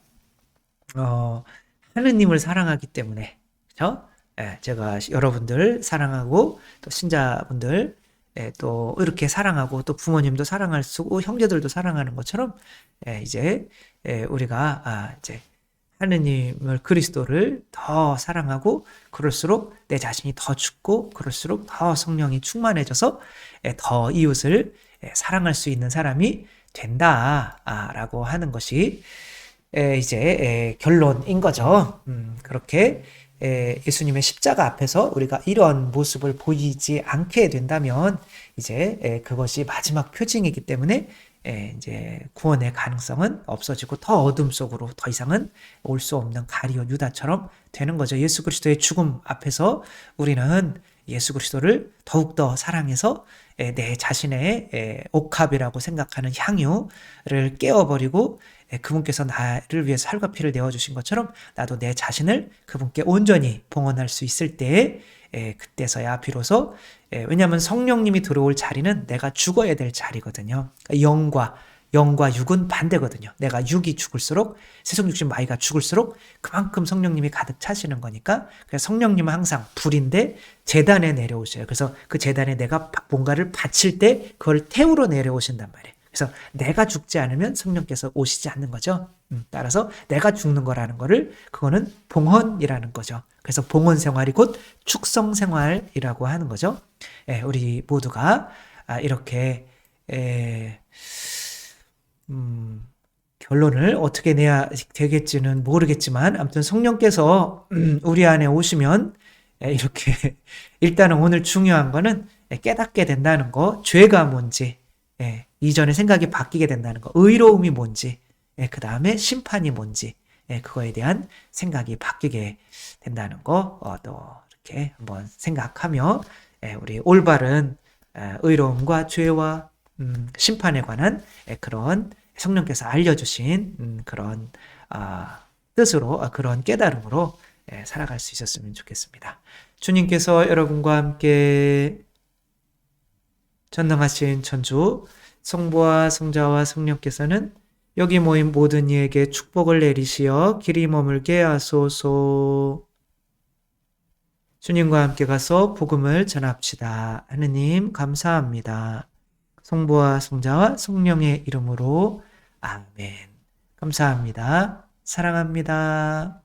하느님을 사랑하기 때문에, 그렇죠? 제가 여러분들 사랑하고 또 신자분들 또 이렇게 사랑하고 또 부모님도 사랑할 수 있고 형제들도 사랑하는 것처럼 이제 우리가 이제 하느님을, 그리스도를 더 사랑하고 그럴수록 내 자신이 더 죽고 그럴수록 더 성령이 충만해져서 더 이웃을 사랑할 수 있는 사람이 된다라고 하는 것이 이제 결론인 거죠. 그렇게 예수님의 십자가 앞에서 우리가 이런 모습을 보이지 않게 된다면 이제 그것이 마지막 표징이기 때문에 이제 구원의 가능성은 없어지고 더 어둠 속으로 더 이상은 올 수 없는 가룟 유다처럼 되는 거죠. 예수 그리스도의 죽음 앞에서 우리는 예수 그리스도를 더욱더 사랑해서 내 자신의 옥합이라고 생각하는 향유를 깨워버리고 그분께서 나를 위해서 살과 피를 내어주신 것처럼 나도 내 자신을 그분께 온전히 봉헌할 수 있을 때에 그때서야 비로소 왜냐하면 성령님이 들어올 자리는 내가 죽어야 될 자리거든요. 그러니까 영과 육은 반대거든요. 내가 육이 죽을수록, 세속 육신 마귀가 죽을수록 그만큼 성령님이 가득 차시는 거니까, 그래서 성령님은 항상 불인데 제단에 내려오셔요. 그래서 그 제단에 내가 뭔가를 바칠 때 그걸 태우러 내려오신단 말이에요. 그래서 내가 죽지 않으면 성령께서 오시지 않는 거죠. 따라서 내가 죽는 거라는 거를, 그거는 봉헌이라는 거죠. 그래서 봉헌 생활이 곧 축성 생활이라고 하는 거죠. 우리 모두가 이렇게 결론을 어떻게 내야 되겠지는 모르겠지만, 아무튼 성령께서 우리 안에 오시면 이렇게 일단은 오늘 중요한 거는 깨닫게 된다는 거, 죄가 뭔지, 이전에 생각이 바뀌게 된다는 거, 의로움이 뭔지, 그 다음에 심판이 뭔지, 그거에 대한 생각이 바뀌게 된다는 거 또 이렇게 한번 생각하며 우리 올바른 의로움과 죄와 심판에 관한 그런 성령께서 알려주신 그런 뜻으로 그런 깨달음으로 살아갈 수 있었으면 좋겠습니다. 주님께서 여러분과 함께 전능하신 천주 성부와 성자와 성령께서는 여기 모인 모든 이에게 축복을 내리시어 길이 머물게 하소서. 주님과 함께 가서 복음을 전합시다. 하느님 감사합니다. 성부와 성자와 성령의 이름으로 아멘. 감사합니다. 사랑합니다.